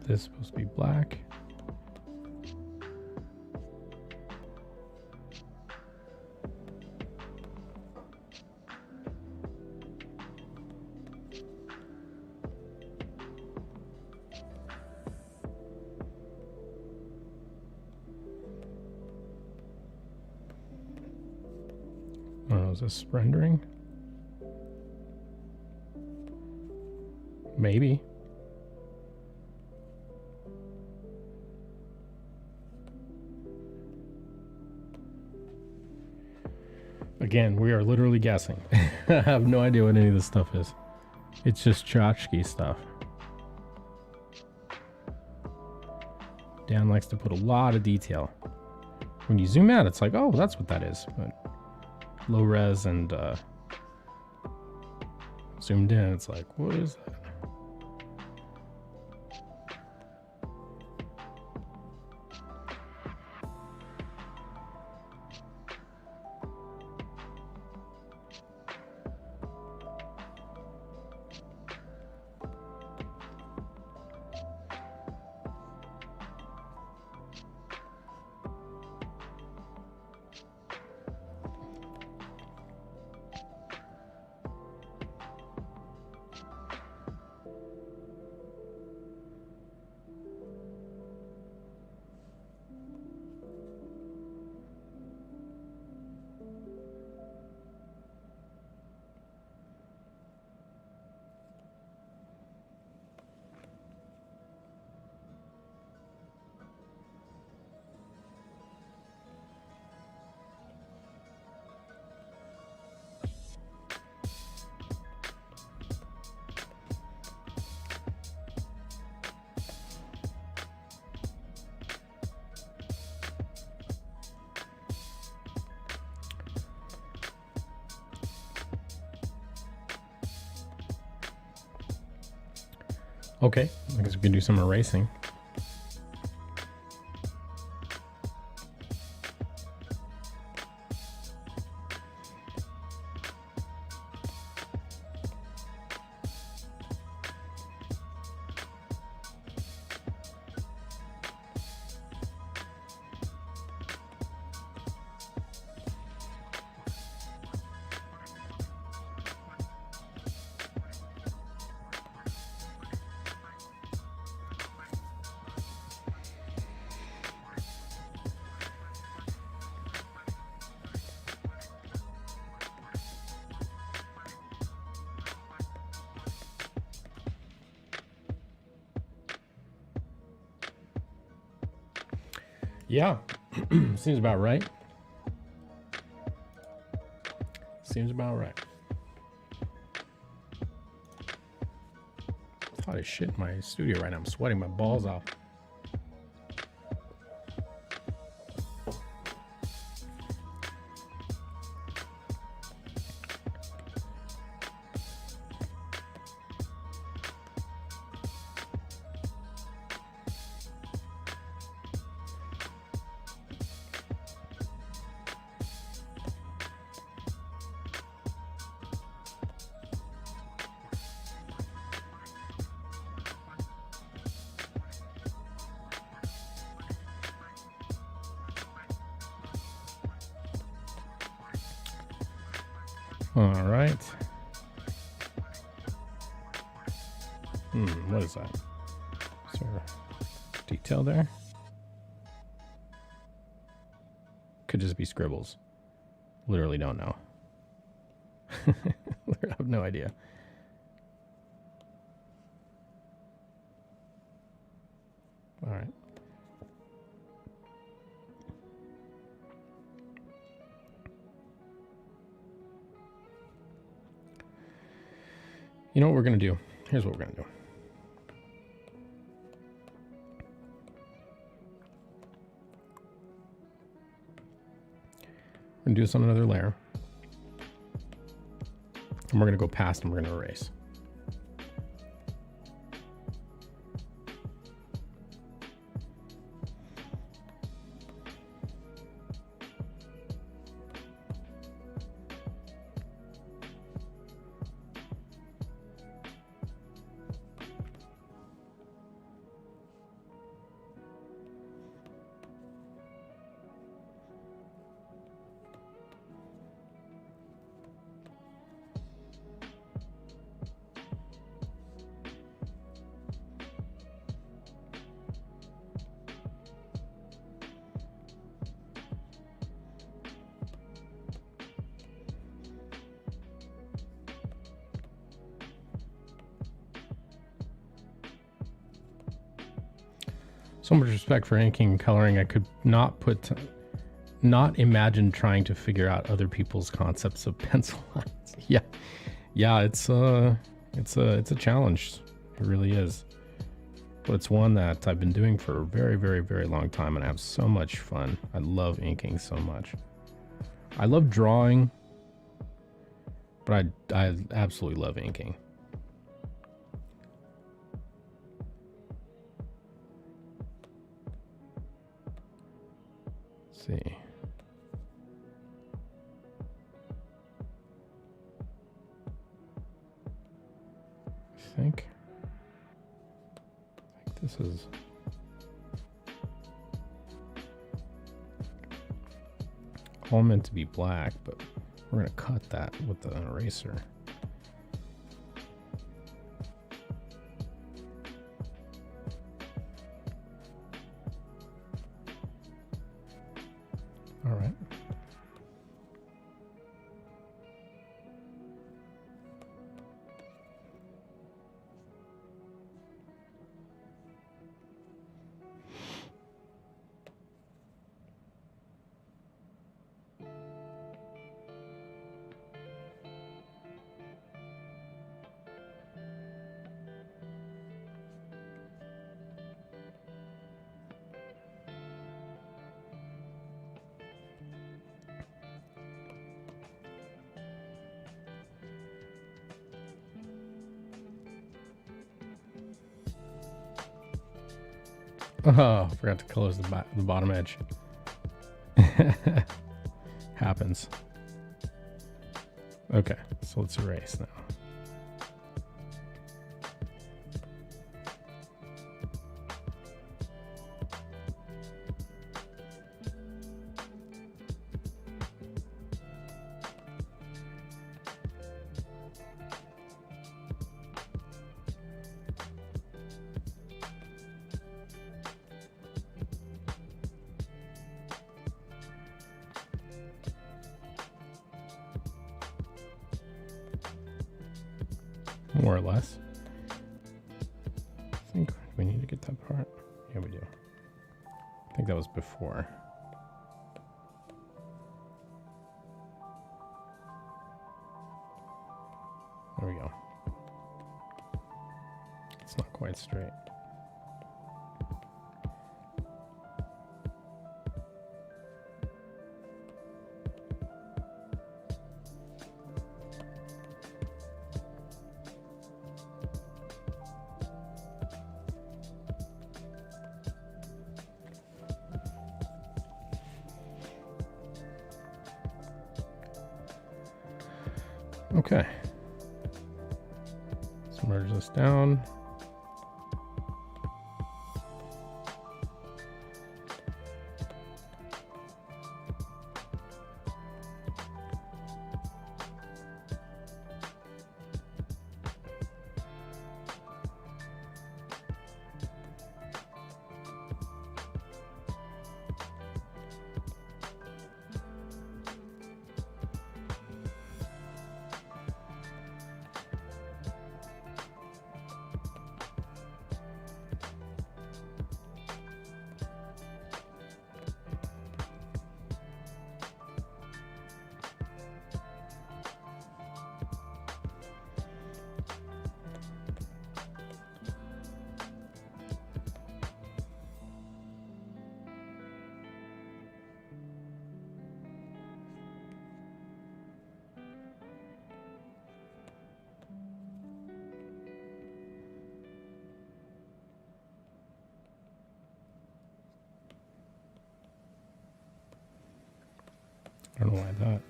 This is supposed to be black. is this rendering? Maybe. Again, we are literally guessing. I have no idea what any of this stuff is. It's just tchotchke stuff. Dan likes to put a lot of detail. When you zoom out, it's like, oh, that's what that is. But low res and zoomed in, it's like, what is that? Okay, I guess we can do some erasing. Yeah, seems about right. Seems about right. It's hot as shit in my studio right now. I'm sweating my balls off. All right. What is that? Is there detail there? Could just be scribbles. Literally don't know. I have no idea. All right. You know what we're going to do? Here's what we're going to do. We're going to do this on another layer. And we're going to go past and we're going to erase. So much respect for inking and coloring. I could not imagine trying to figure out other people's concepts of pencil lines. Yeah, it's a challenge. It really is. But it's one that I've been doing for a very, very, very long time, and I have so much fun. I love inking so much. I love drawing, but I absolutely love inking. Let's see. I think this is all meant to be black, but we're going to cut that with the eraser. All right. Oh, forgot to close the bottom edge. Happens. Okay, so let's erase now. More or less. I think we need to get that part. Yeah, we do. I think that was before. There we go. It's not quite straight. Okay, let's merge this down. I don't know why that.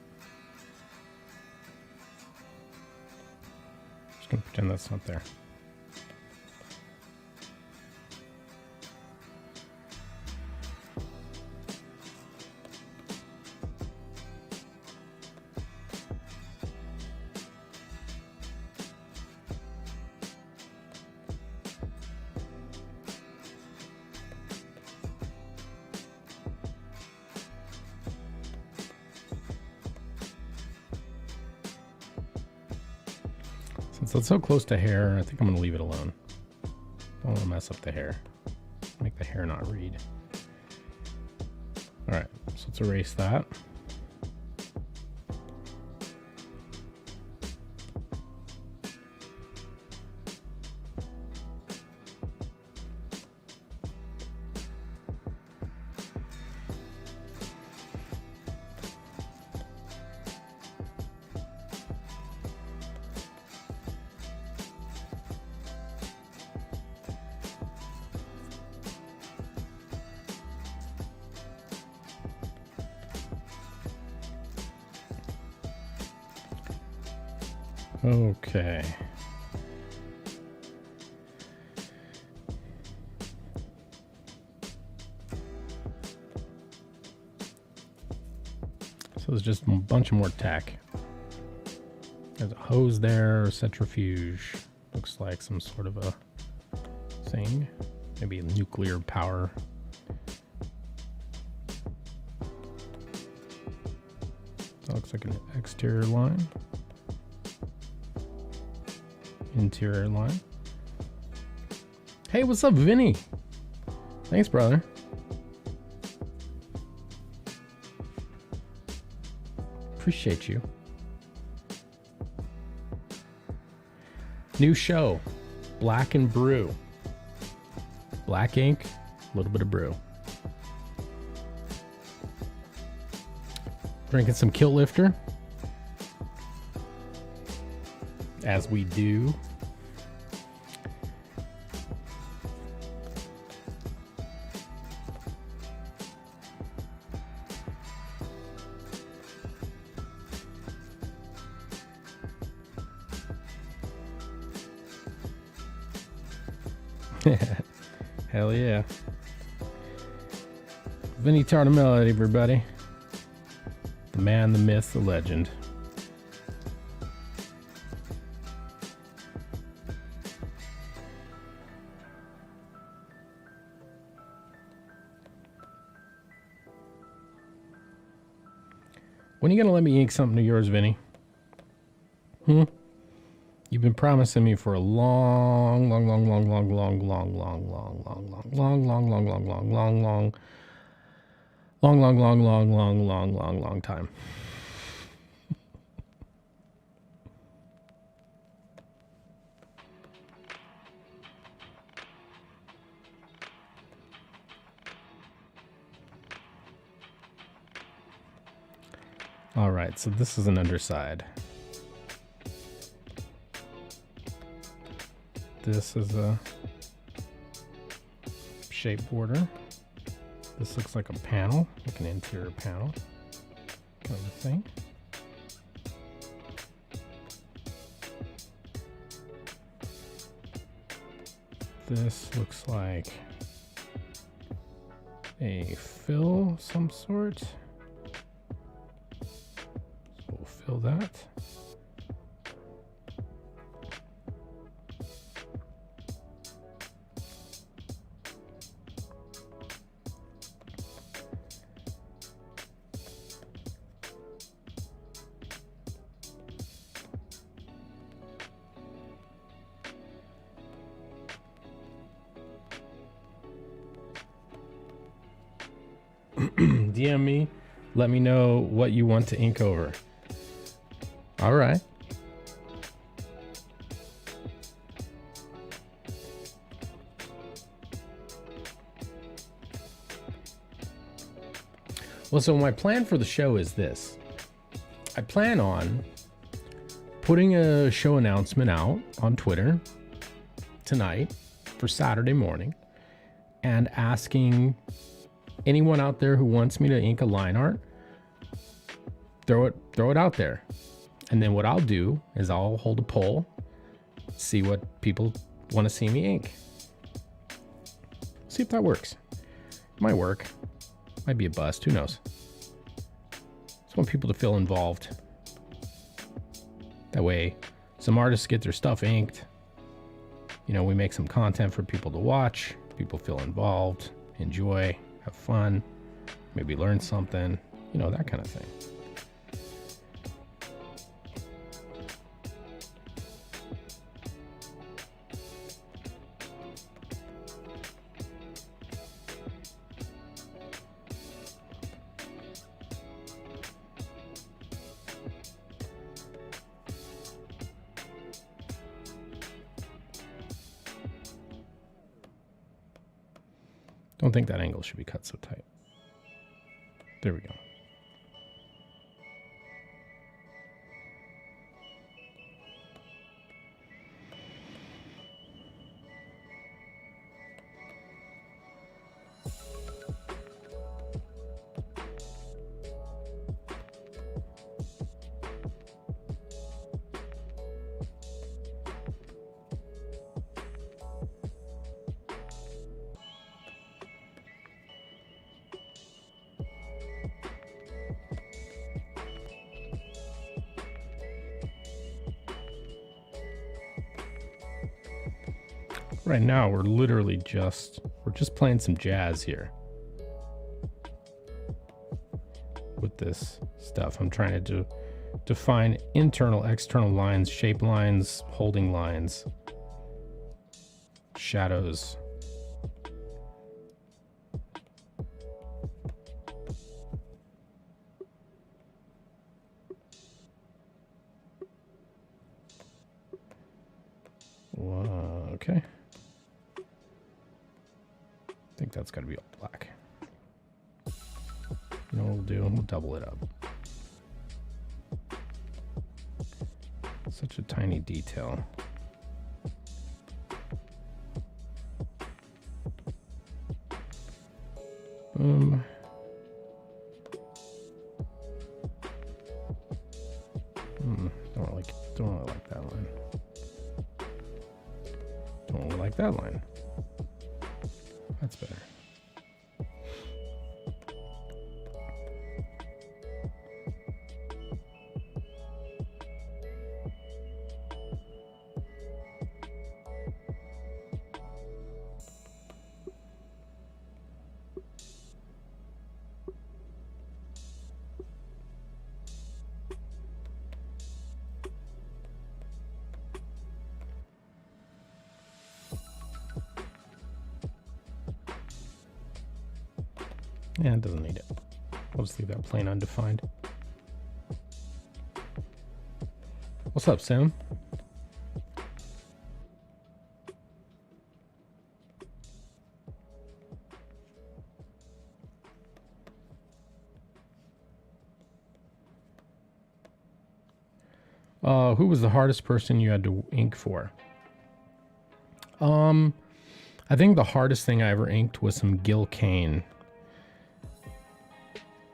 Just gonna pretend that's not there. Since it's so close to hair, I think I'm going to leave it alone. Don't want to mess up the hair. Make the hair not read. All right, so let's erase that. Okay. So there's just a bunch of more tech. There's a hose there, a centrifuge. Looks like some sort of a thing. Maybe nuclear power. That looks like an exterior line. Interior line. Hey, what's up, Vinny? Thanks, brother. Appreciate you. New show, Black and Brew. Black ink, a little bit of brew. Drinking some Kilt Lifter. As we do. Hell yeah. Vinny Tartamella, everybody. The man, the myth, the legend. When are you going to let me ink something of yours, Vinny? You've been promising me for a long time. All right, so this is an underside. This is a shape border. This looks like a panel, like an interior panel kind of a thing. This looks like a fill of some sort. We'll fill that. DM me, let me know what you want to ink over. All right. Well, so my plan for the show is this. I plan on putting a show announcement out on Twitter tonight for Saturday morning and asking anyone out there who wants me to ink a line art, throw it out there. And then what I'll do is I'll hold a poll, see what people want to see me ink. See if that works. It might work. Might be a bust. Who knows? Just want people to feel involved. That way, some artists get their stuff inked. You know, we make some content for people to watch. People feel involved, enjoy, have fun, maybe learn something. You know, that kind of thing. Don't think that angle should be cut so tight. There we go. Right now, we're literally just playing some jazz here with this stuff. I'm trying to define internal, external lines, shape lines, holding lines, shadows. Whoa, okay. I think that's got to be all black. You know what we'll do? We'll double it up. Such a tiny detail. Boom. Don't really like that line. Don't really like that line. That's better. Yeah, it doesn't need it. I'll just leave that plain undefined. What's up, Sam? Who was the hardest person you had to ink for? I think the hardest thing I ever inked was some Gil Kane.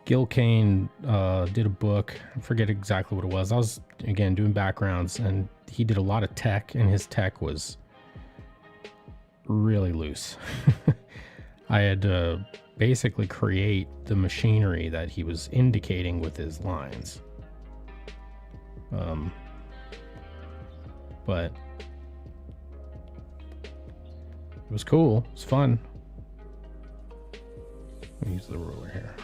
Gil Kane did a book. I forget exactly what it was. I was, again, doing backgrounds, and he did a lot of tech, and his tech was really loose. I had to basically create the machinery that he was indicating with his lines. But it was cool. It was fun. Let me use the ruler here.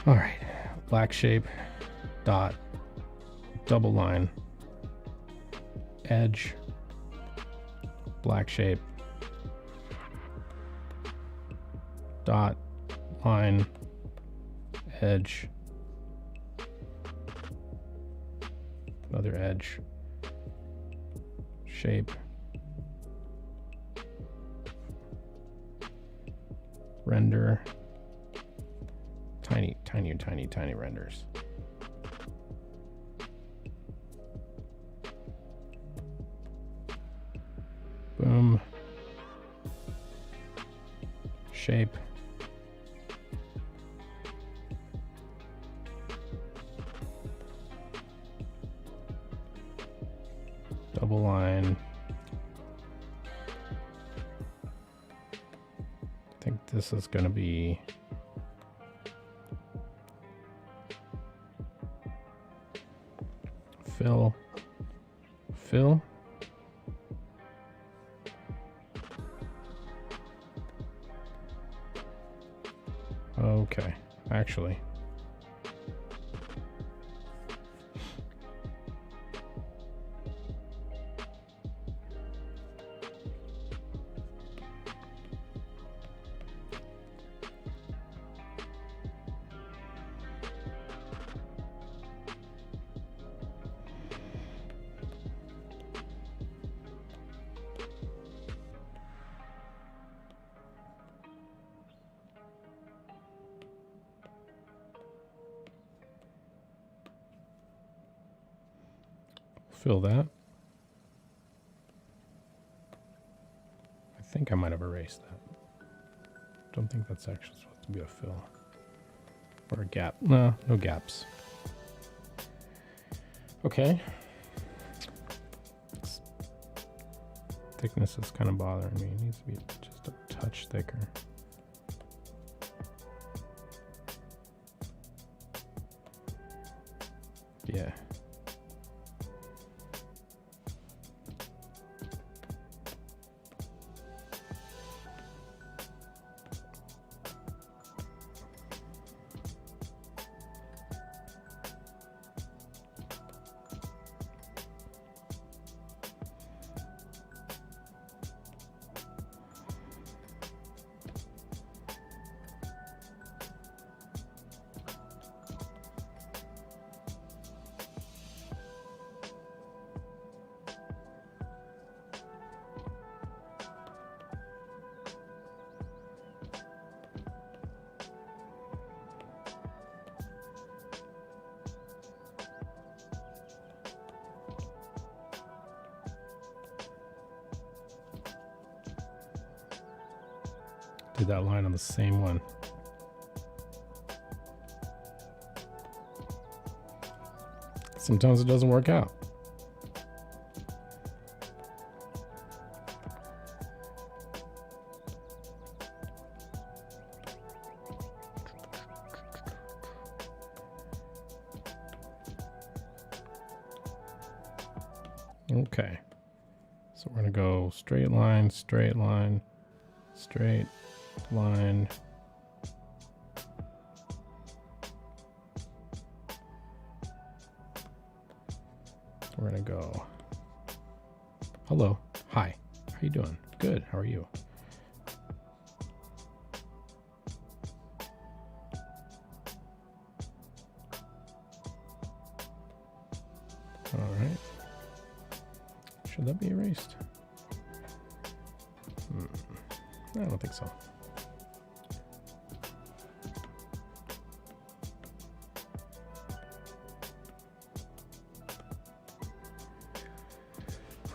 All right, black shape, dot, double line, edge, black shape, dot, line, edge, another edge, shape, render, tiny renders. Boom. Shape. Double line. I think this is going to be fill. Okay, actually. fill that. I think I might have erased that. Don't think that's actually supposed to be a fill. Or a gap. No, no gaps. Okay. This thickness is kind of bothering me. It needs to be just a touch thicker. Yeah. Did that line on the same one. Sometimes it doesn't work out. Okay. So we're going to go straight line, straight line, straight line. We're going to go. Hello. Hi. How you doing? Good. How are you? All right. Should that be erased? I don't think so.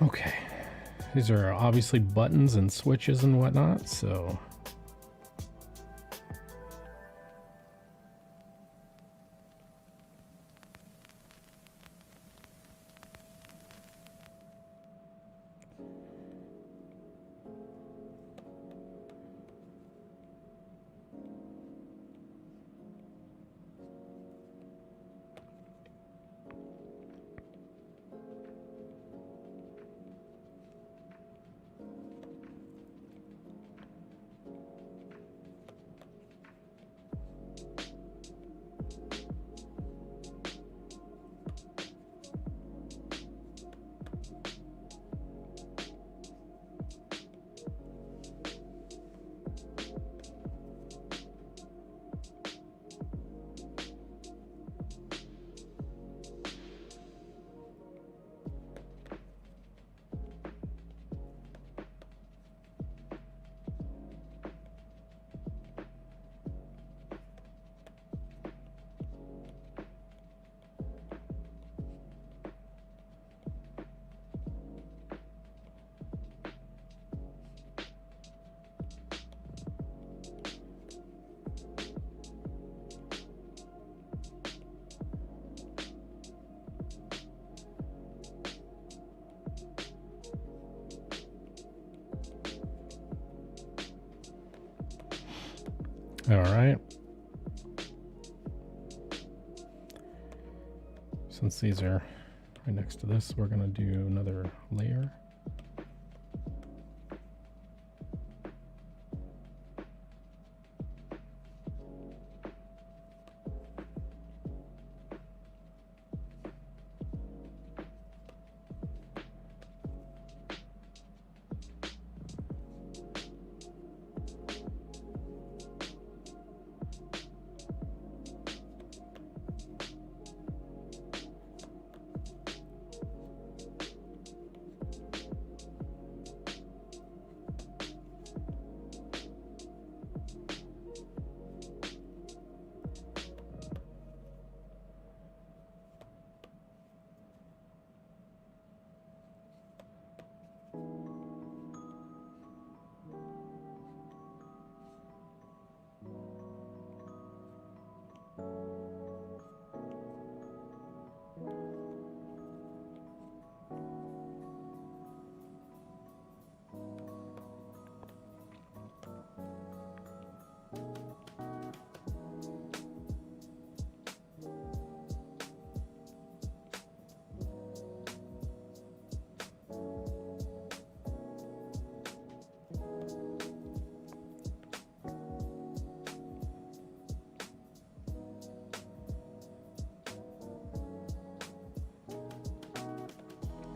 Okay. These are obviously buttons and switches and whatnot, so all right. Since these are right next to this, we're going to do another layer.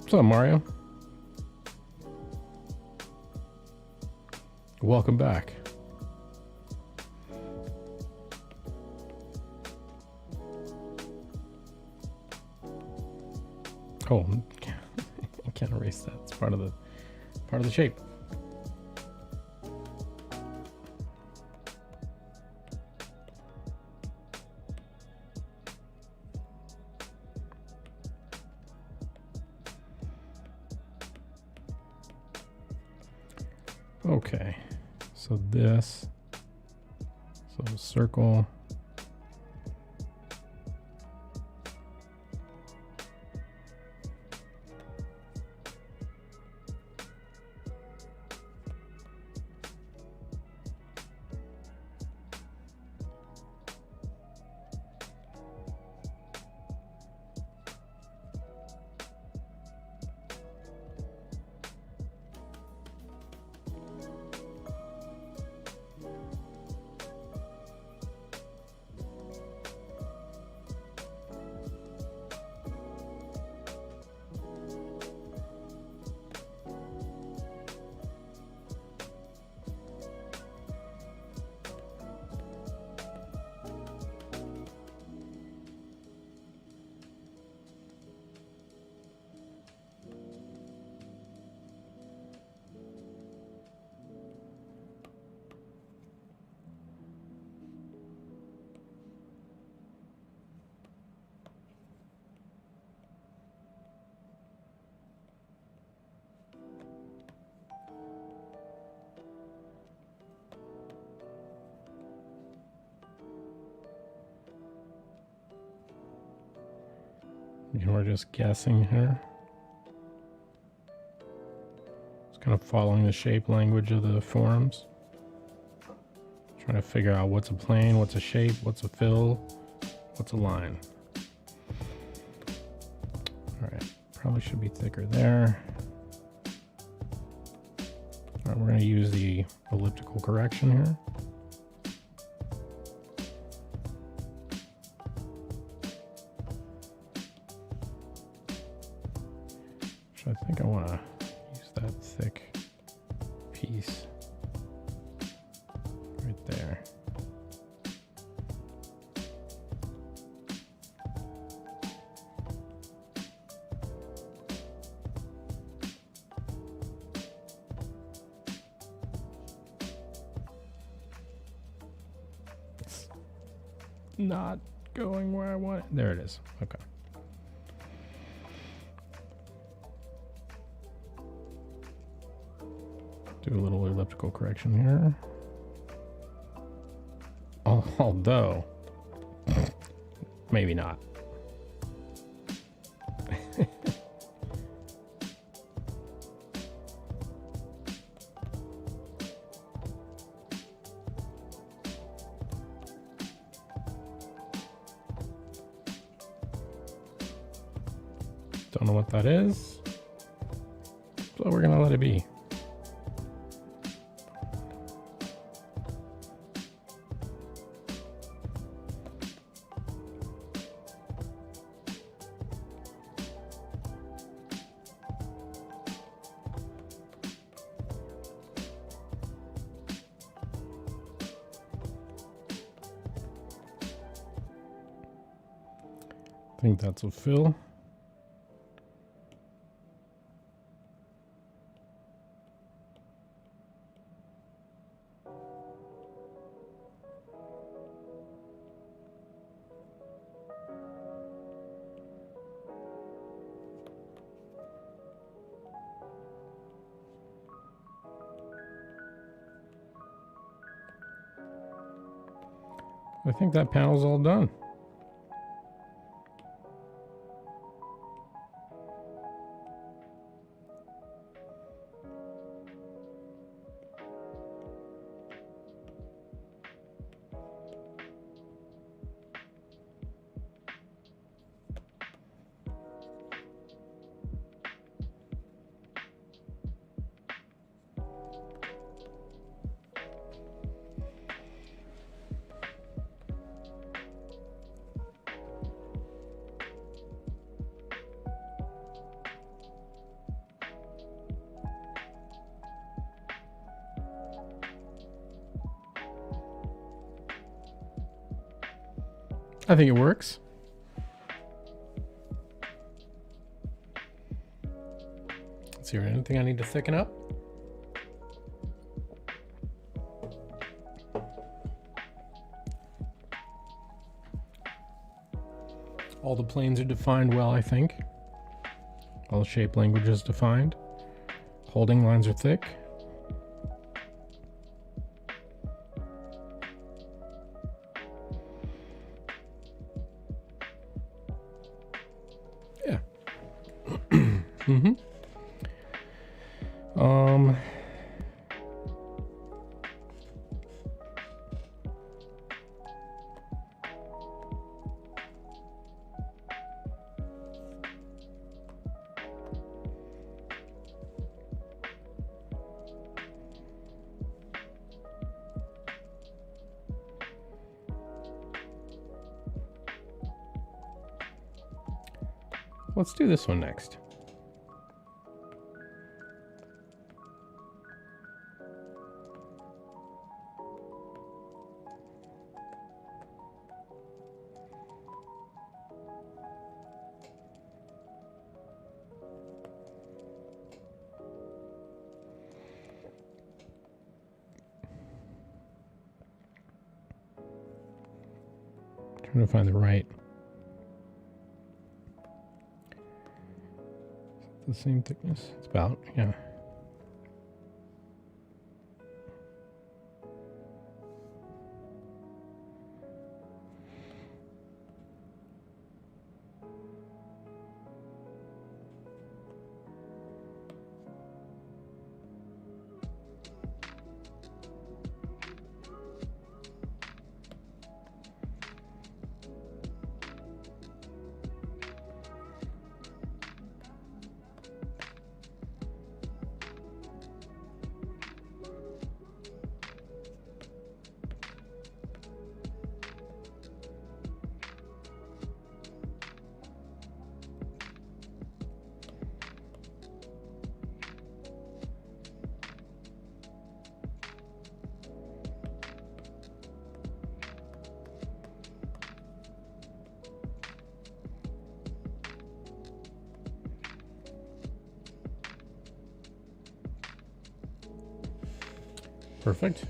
What's up, Mario? Welcome back. Oh, I can't erase that. It's part of the shape. Okay, so this, so circle. We're just guessing here. Just kind of following the shape language of the forms. Trying to figure out what's a plane, what's a shape, what's a fill, what's a line. Alright, probably should be thicker there. Alright, we're going to use the elliptical correction here. I think I want to use that thick piece right there. It's not going where I want it. There it is. Okay. Do a little elliptical correction here. Although, maybe not. Don't know what that is, so we're gonna let it be. I think that's a fill. I think that panel's all done. I think it works. Let's see, anything I need to thicken up? All the planes are defined well, I think. All the shape language is defined. Holding lines are thick. Yeah. Mm-hmm. Let's do this one next. Trying to find the right. The same thickness. It's about, yeah. Perfect.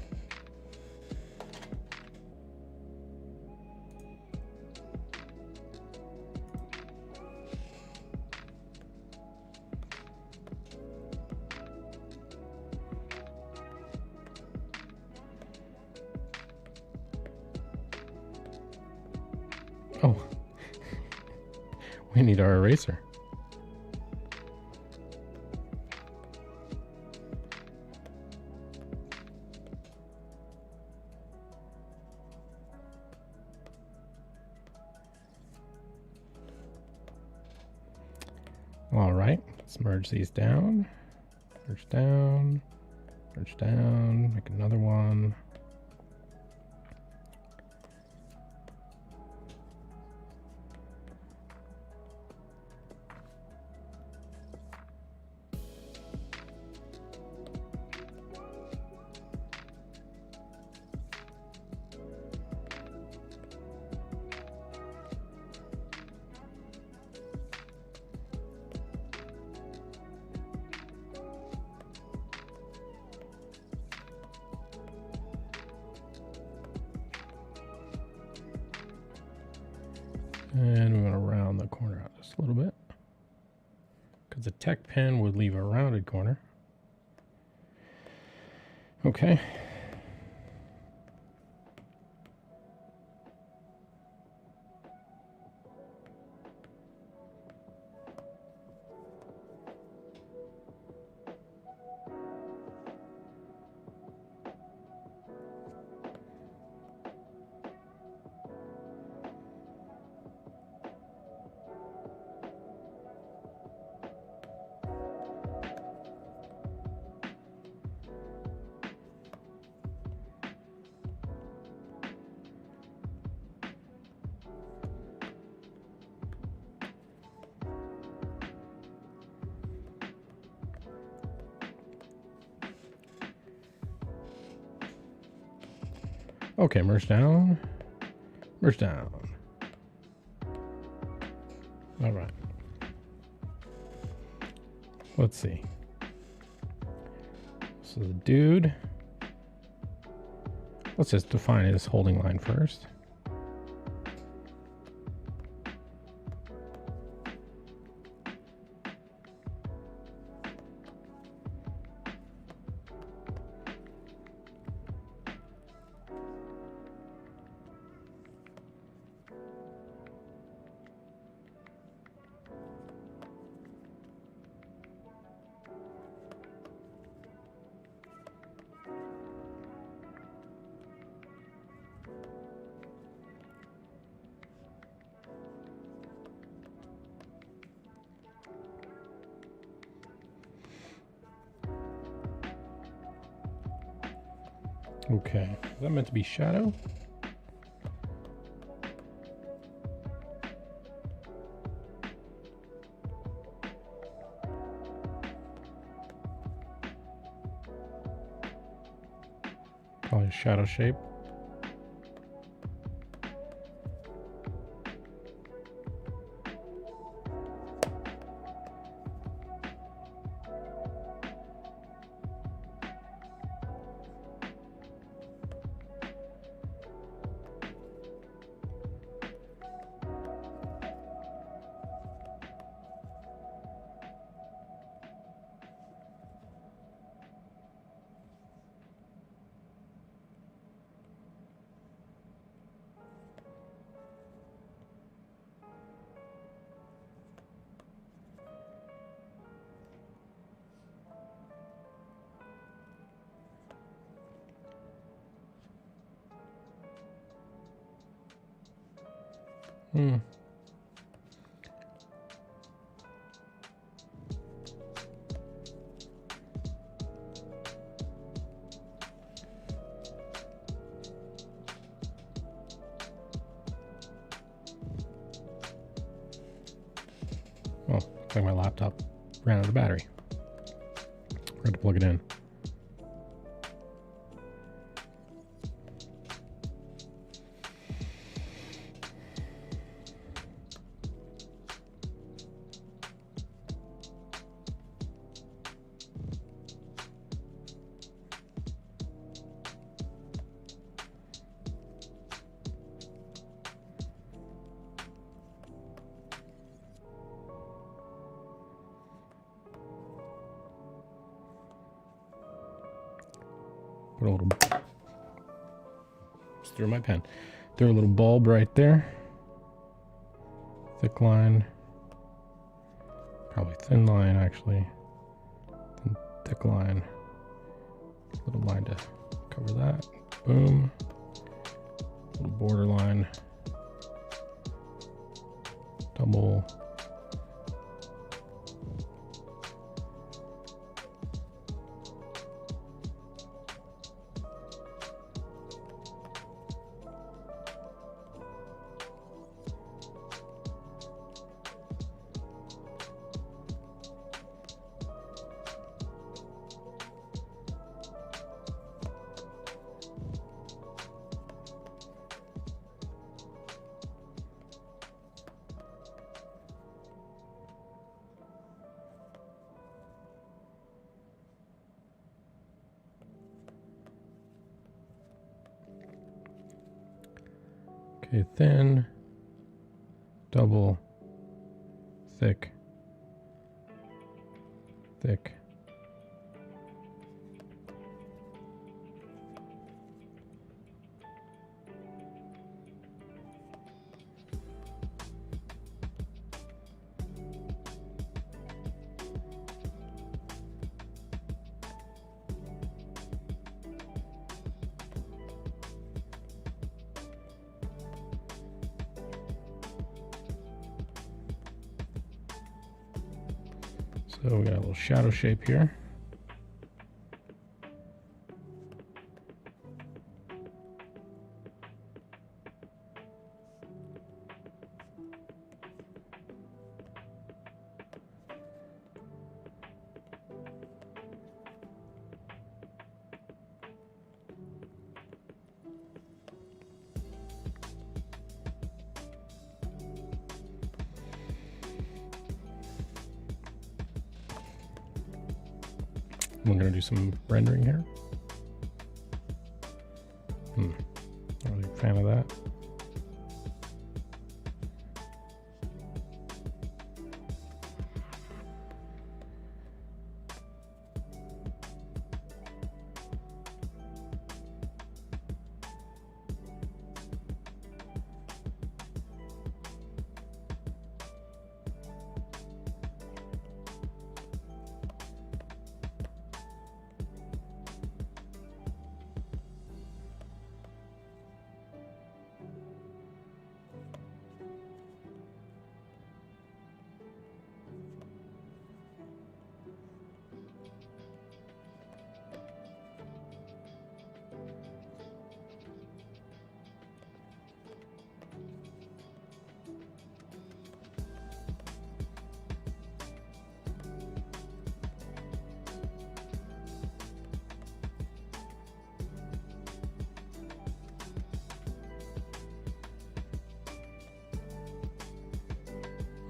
Oh, we need our eraser. All right, let's merge these down, merge down, merge down, make another one. And we're going to round the corner out just a little bit, because the tech pen would leave a rounded corner. Okay. Okay, merge down, merge down. All right. Let's see. So the dude, let's just define his holding line first. Okay, is that meant to be shadow? Probably a shadow shape. Oh, looks like my laptop ran out of battery. Forgot to plug it in. Put a little, just threw my pen. Threw a little bulb right there. Thick line. Probably thin line actually. Thick line. Little line to cover that. Boom. Little border line. Double. Okay, thin, double, thick, thick. So we got a little shadow shape here. We're gonna do some rendering here. Not really a fan of that.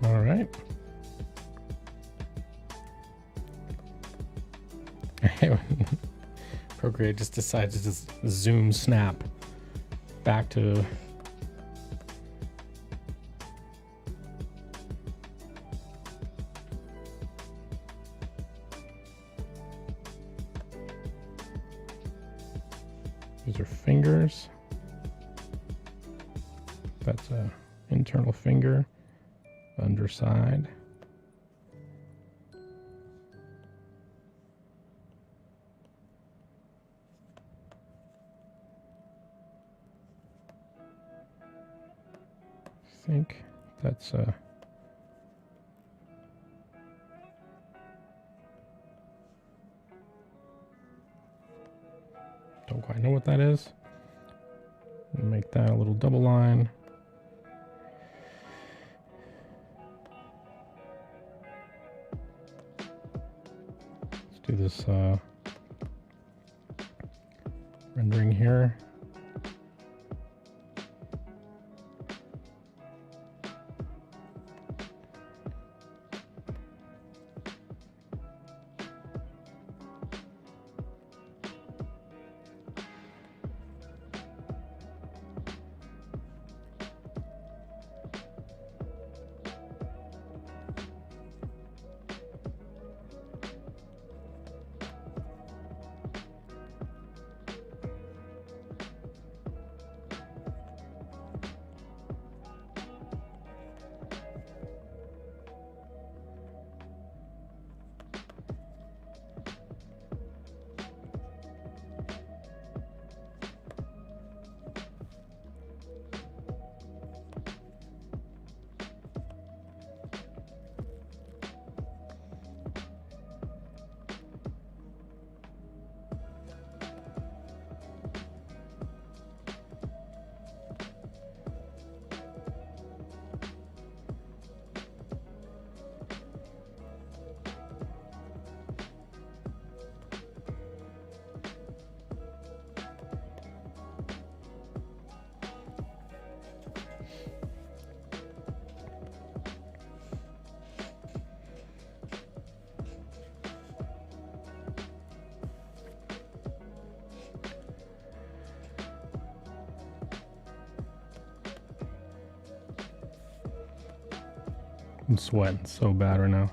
All right. Procreate just decides to just zoom snap back to these are fingers. That's a internal finger. Underside. I think that's don't quite know what that is. Make that a little double line. Do this rendering here. I'm sweating so bad right now.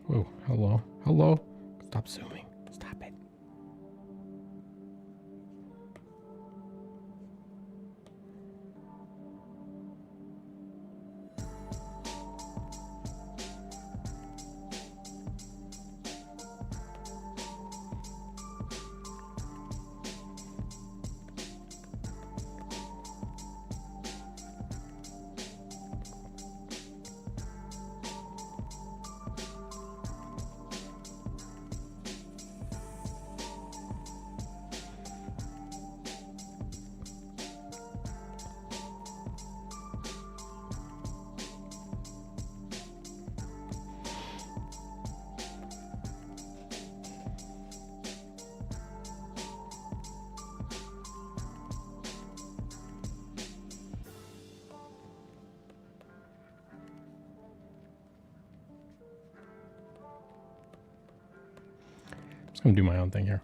Whoa, hello, hello. Stop zooming. Stop it. I'm gonna do my own thing here.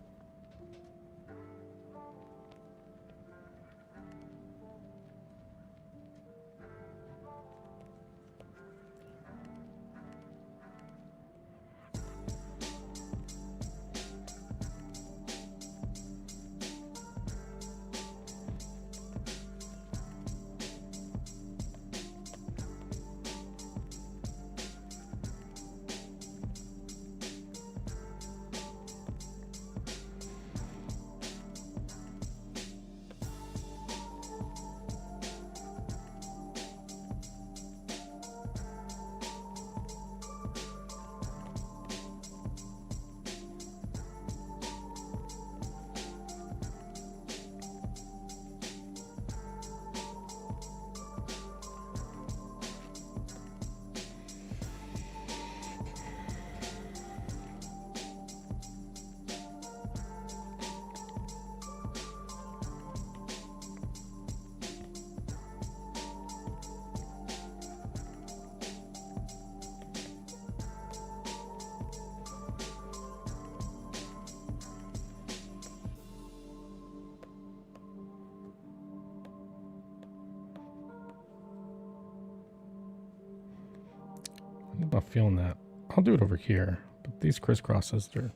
I'm not feeling that. I'll do it over here, but these crisscrosses, they're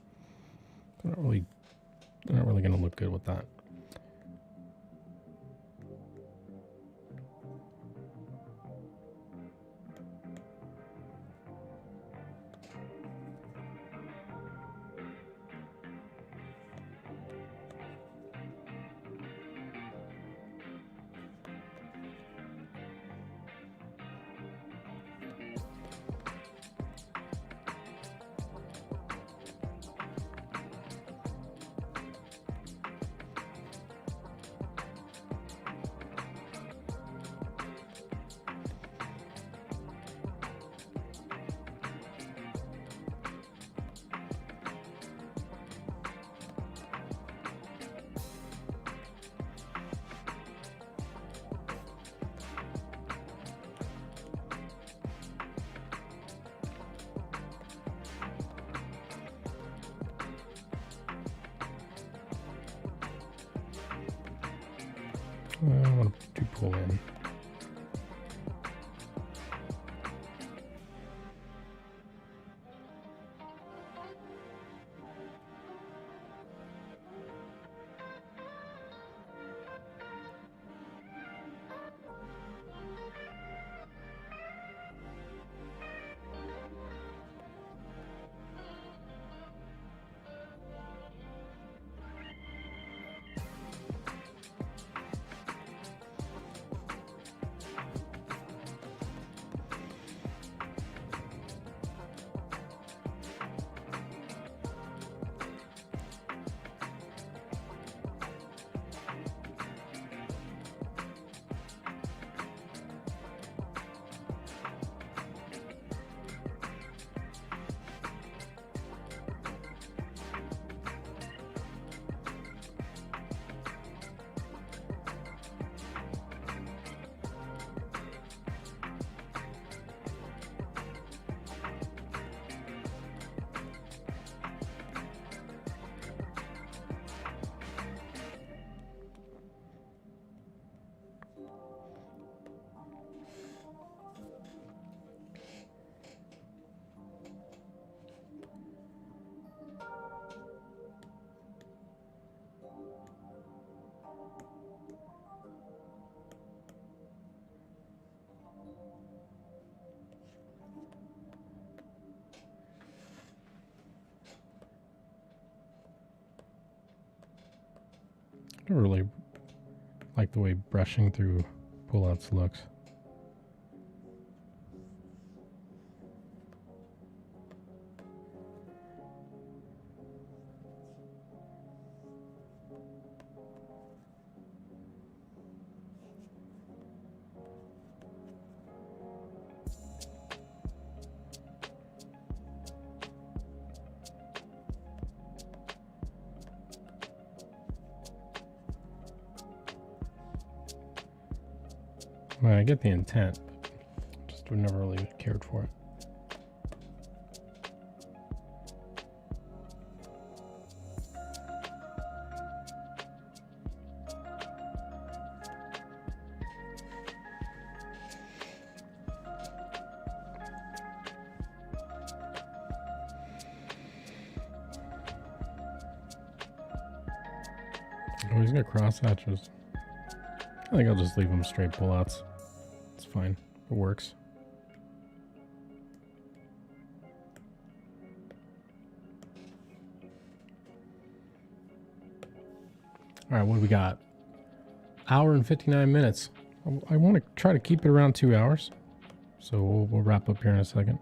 not really going to look good with that. I want to pull in. I don't really like the way brushing through pullouts looks. Well, I get the intent, but just never really cared for it. Oh, he's got cross hatches. I think I'll just leave him straight pullouts. It's fine. It works. All right, what do we got? Hour and 59 minutes. I want to try to keep it around 2 hours. So we'll wrap up here in a second.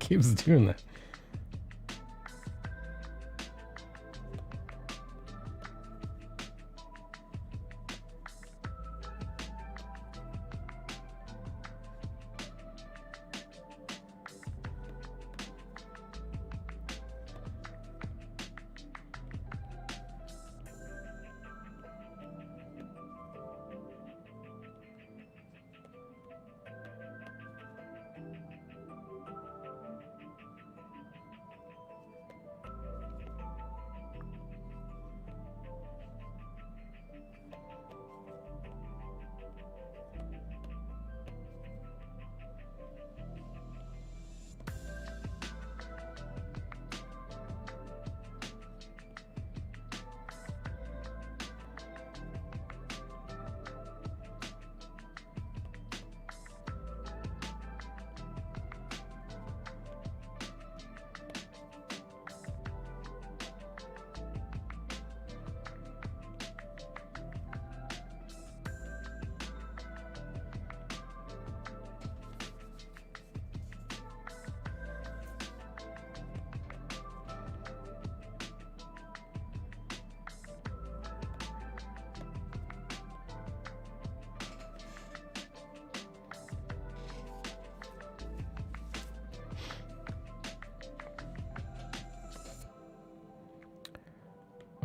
Keeps doing that.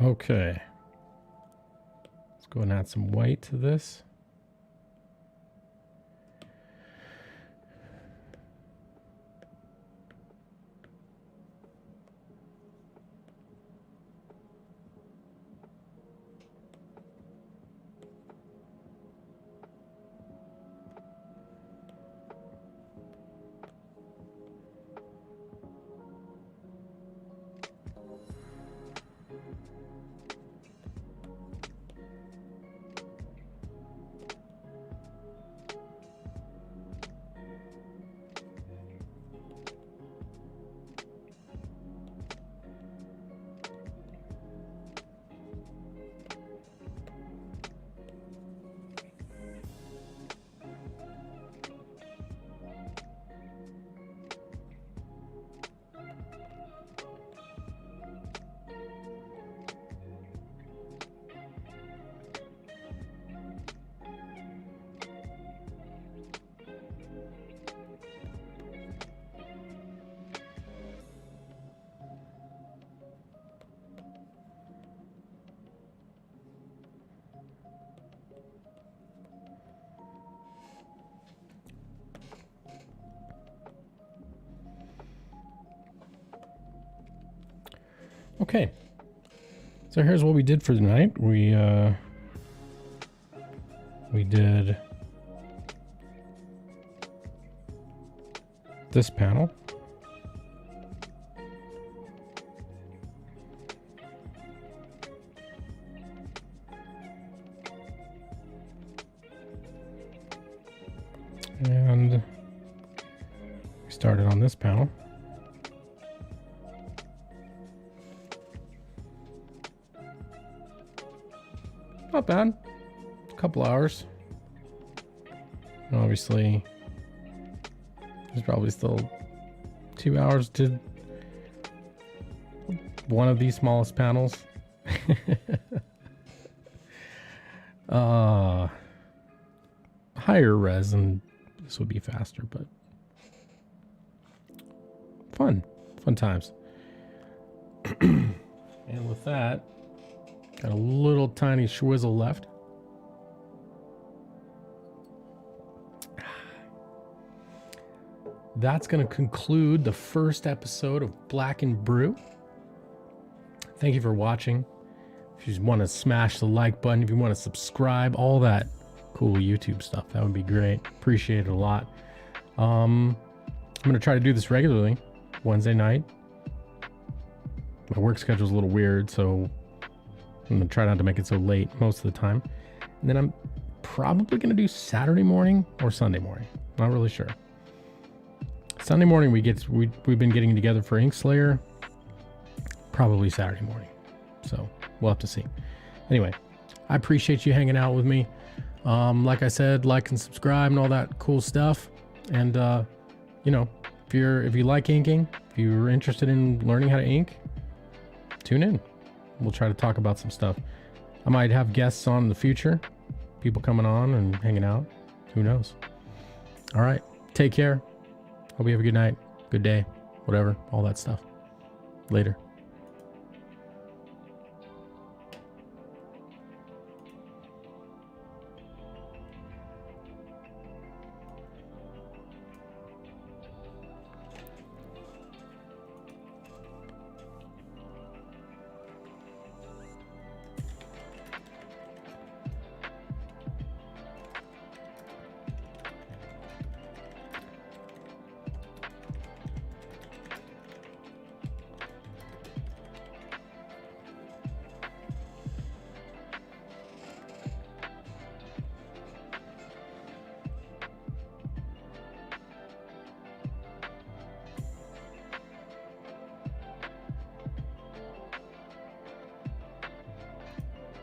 Okay. Let's go and add some white to this. Okay. So here's what we did for the night. We did this panel. And we started on this panel. Not bad. A couple hours. And obviously, there's probably still 2 hours to one of these smallest panels. Higher res and this would be faster, but fun times. And with that, got a little tiny swizzle left. That's going to conclude the first episode of Black and Brew. Thank you for watching. If you want to smash the like button, if you want to subscribe, all that cool YouTube stuff, that would be great. Appreciate it a lot. I'm going to try to do this regularly, Wednesday night. My work schedule is a little weird, so I'm going to try not to make it so late most of the time. And then I'm probably going to do Saturday morning or Sunday morning. Not really sure. Sunday morning we've been getting together for Ink Slayer. Probably Saturday morning. So we'll have to see. Anyway, I appreciate you hanging out with me. Like I said, like and subscribe and all that cool stuff. And you know, if you like inking, if you're interested in learning how to ink, tune in. We'll try to talk about some stuff. I might have guests on in the future, people coming on and hanging out. Who knows? All right, take care. Hope you have a good night, good day, whatever, all that stuff. Later.